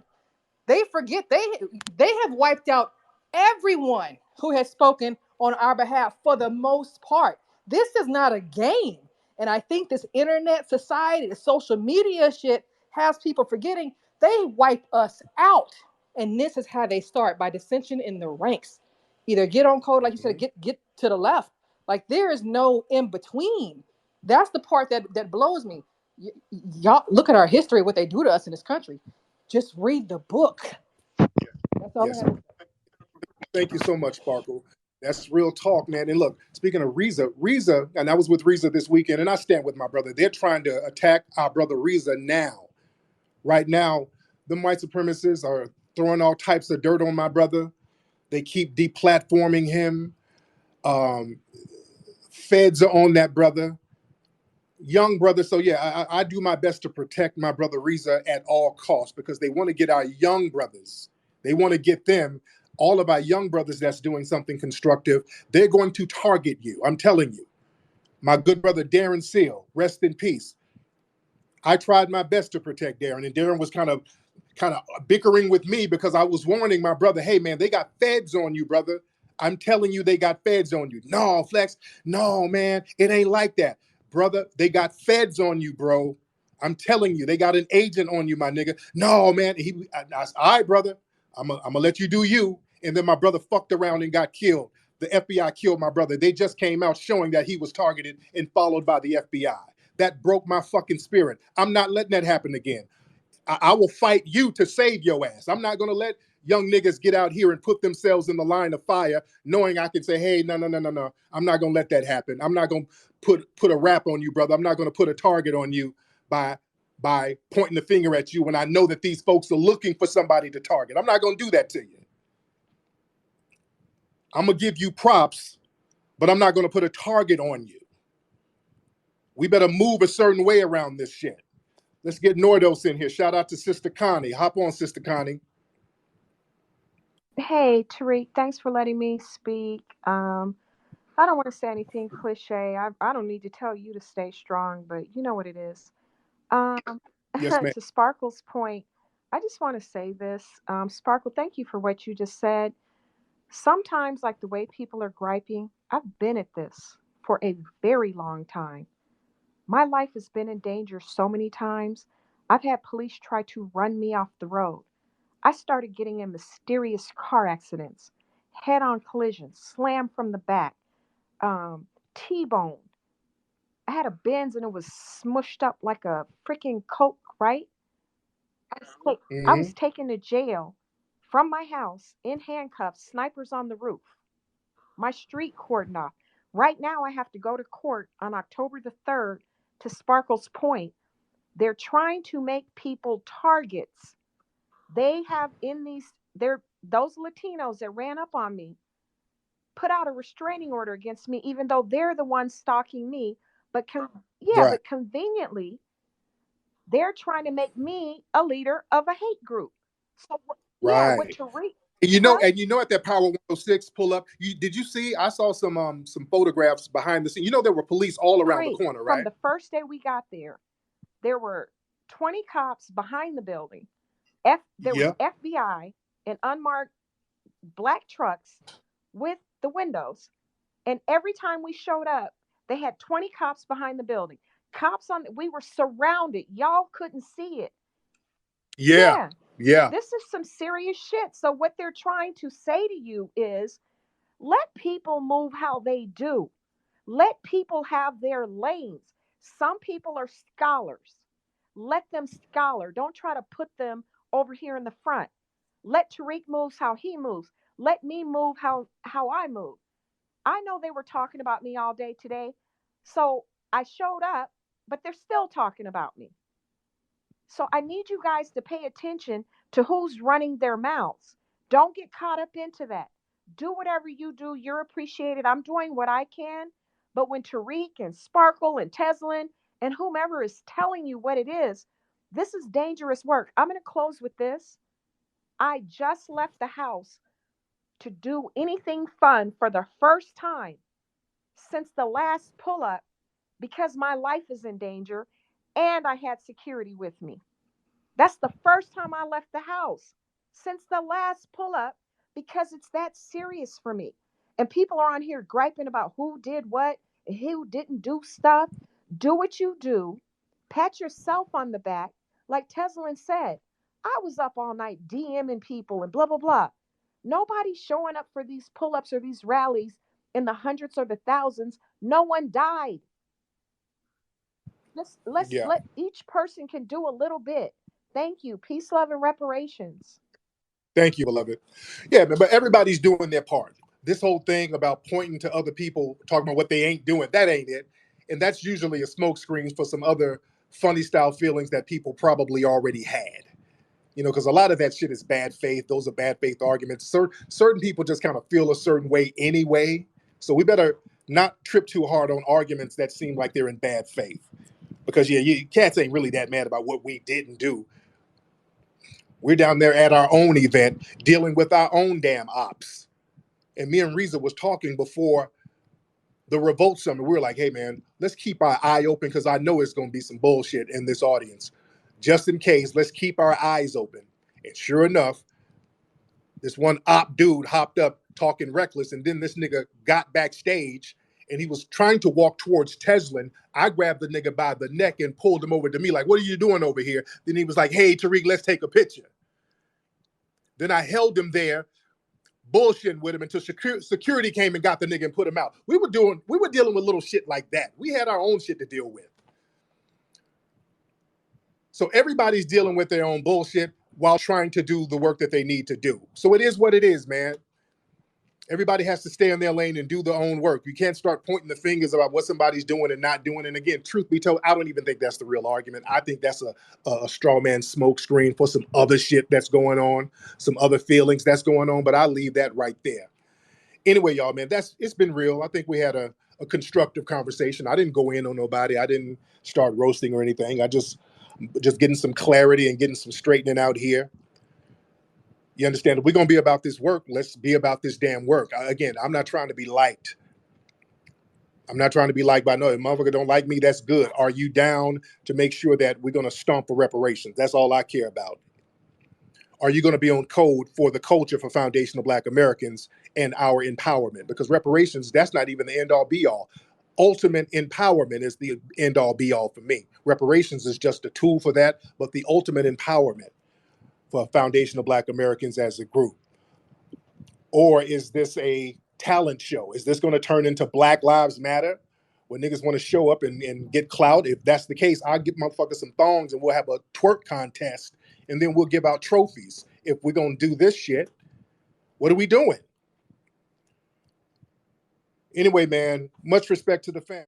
They forget they have wiped out everyone who has spoken on our behalf for the most part. This is not a game. And I think this internet society, the social media shit has people forgetting they wipe us out. And this is how they start, by dissension in the ranks. Either get on code, like you said, get to the left. Like, there is no in between. That's the part that blows me. Y'all look at our history, what they do to us in this country. Just read the book. That's all I Yes. have. Thank you so much, Sparkle. That's real talk, man. And look, speaking of Reza, and I was with Reza this weekend, and I stand with my brother. They're trying to attack our brother Reza now. Right now, the white supremacists are throwing all types of dirt on my brother. They keep deplatforming him. Feds are on that brother. Young brother. So yeah, I do my best to protect my brother Reza at all costs, because they want to get our young brothers. They want to get them, all of our young brothers that's doing something constructive. They're going to target you. I'm telling you. My good brother Darren Seal, rest in peace. I tried my best to protect Darren, and Darren was kind of kind of bickering with me because I was warning my brother, hey man, they got feds on you, brother. I'm telling you, they got feds on you. No, Flex, no, man, it ain't like that. Brother, they got feds on you, bro. I'm telling you, they got an agent on you, my nigga. No, man. I said, all right, brother, I'm gonna let you do you. And then my brother fucked around and got killed. The FBI killed my brother. They just came out showing that he was targeted and followed by the FBI. That broke my fucking spirit. I'm not letting that happen again. I will fight you to save your ass. I'm not gonna let young niggas get out here and put themselves in the line of fire, knowing I can say, hey, no, no, no, no, no. I'm not gonna let that happen. I'm not gonna put a rap on you, brother. I'm not gonna put a target on you by pointing the finger at you when I know that these folks are looking for somebody to target. I'm not gonna do that to you. I'm gonna give you props, but I'm not gonna put a target on you. We better move a certain way around this shit. Let's get Nordos in here. Shout out to Sister Connie. Hop on, Sister Connie. Hey, Tariq, thanks for letting me speak. I don't want to say anything cliche. I don't need to tell you to stay strong, but you know what it is. Um, Yes, ma'am. to Sparkle's point, I just want to say this. Sparkle, thank you for what you just said. Sometimes, like the way people are griping, I've been at this for a very long time. My life has been in danger so many times. I've had police try to run me off the road. I started getting in mysterious car accidents, head on collisions, slammed from the back, T-boned. I had a Benz and it was smushed up like a freaking Coke, right? I Mm-hmm. was taken to jail from my house in handcuffs, snipers on the roof, my street cordoned off. Right now, I have to go to court on October the 3rd. To Sparkle's point, they're trying to make people targets. They have in those Latinos that ran up on me put out a restraining order against me, even though they're the ones stalking me. But yeah, Right. but conveniently, they're trying to make me a leader of a hate group. So yeah, what Right. Tariq, And huh? you know at that Power 106 pull up, did you see? I saw some photographs behind the scene. You know there were police all around the Tariq, corner, from right? the first day we got there were 20 cops behind the building. There was Yeah. FBI in unmarked black trucks with the windows. And every time we showed up, they had 20 cops behind the building. We were surrounded. Y'all couldn't see it. Yeah. Yeah, Yeah. this is some serious shit. So, what they're trying to say to you is let people move how they do, let people have their lanes. Some people are scholars. Let them scholar. Don't try to put them over here in the front. Let Tariq moves how he moves. Let me move how I move. I know they were talking about me all day today. So I showed up, but they're still talking about me. So I need you guys to pay attention to who's running their mouths. Don't get caught up into that. Do whatever you do. You're appreciated. I'm doing what I can. But when Tariq and Sparkle and Teslin and whomever is telling you what it is, this is dangerous work. I'm going to close with this. I just left the house to do anything fun for the first time since the last pull up because my life is in danger and I had security with me. That's the first time I left the house since the last pull up because it's that serious for me. And people are on here griping about who did what and who didn't do stuff. Do what you do, pat yourself on the back. Like Teslin said, I was up all night DMing people and blah, blah, blah. Nobody's showing up for these pull ups or these rallies in the hundreds or the thousands. No one died. Let's Yeah. let each person can do a little bit. Thank you. Peace, love, and reparations. Thank you, beloved. Yeah, but everybody's doing their part. This whole thing about pointing to other people, talking about what they ain't doing, that ain't it. And that's usually a smokescreen for some other funny style feelings that people probably already had. Because a lot of that shit is bad faith. Those are bad faith arguments. Certain people just kind of feel a certain way anyway. So we better not trip too hard on arguments that seem like they're in bad faith. Because cats ain't really that mad about what we didn't do. We're down there at our own event dealing with our own damn ops. And me and Reza was talking before the Revolt Summit. We were like, hey man, let's keep our eye open because I know it's going to be some bullshit in this audience. Just in case, let's keep our eyes open. And sure enough, this one op dude hopped up talking reckless, and then this nigga got backstage and he was trying to walk towards Teslin. I grabbed the nigga by the neck and pulled him over to me, like, what are you doing over here? Then he was like, hey, Tariq, let's take a picture. Then I held him there, bullshitting with him until security came and got the nigga and put him out. We were dealing with little shit like that. We had our own shit to deal with. So everybody's dealing with their own bullshit while trying to do the work that they need to do. So it is what it is, man. Everybody has to stay in their lane and do their own work. You can't start pointing the fingers about what somebody's doing and not doing. And again, truth be told, I don't even think that's the real argument. I think that's a straw man smoke screen for some other shit that's going on, some other feelings that's going on. But I'll leave that right there. Anyway, y'all, man, it's been real. I think we had a constructive conversation. I didn't go in on nobody. I didn't start roasting or anything. I just getting some clarity and getting some straightening out here. You understand? If we're going to be about this work, let's be about this damn work. Again, I'm not trying to be liked. I'm not trying to be liked by no. If motherfucker don't like me, that's good. Are you down to make sure that we're going to stomp for reparations? That's all I care about. Are you going to be on code for the culture for foundational Black Americans and our empowerment? Because reparations, that's not even the end all be all. Ultimate empowerment is the end all be all for me. Reparations is just a tool for that, but the ultimate empowerment for foundational Black Americans as a group. Or is this a talent show? Is this going to turn into Black Lives Matter, where niggas want to show up and get clout? If that's the case, I'll give motherfuckers some thongs and we'll have a twerk contest and then we'll give out trophies. If we're going to do this shit, what are we doing? Anyway, man, much respect to the family.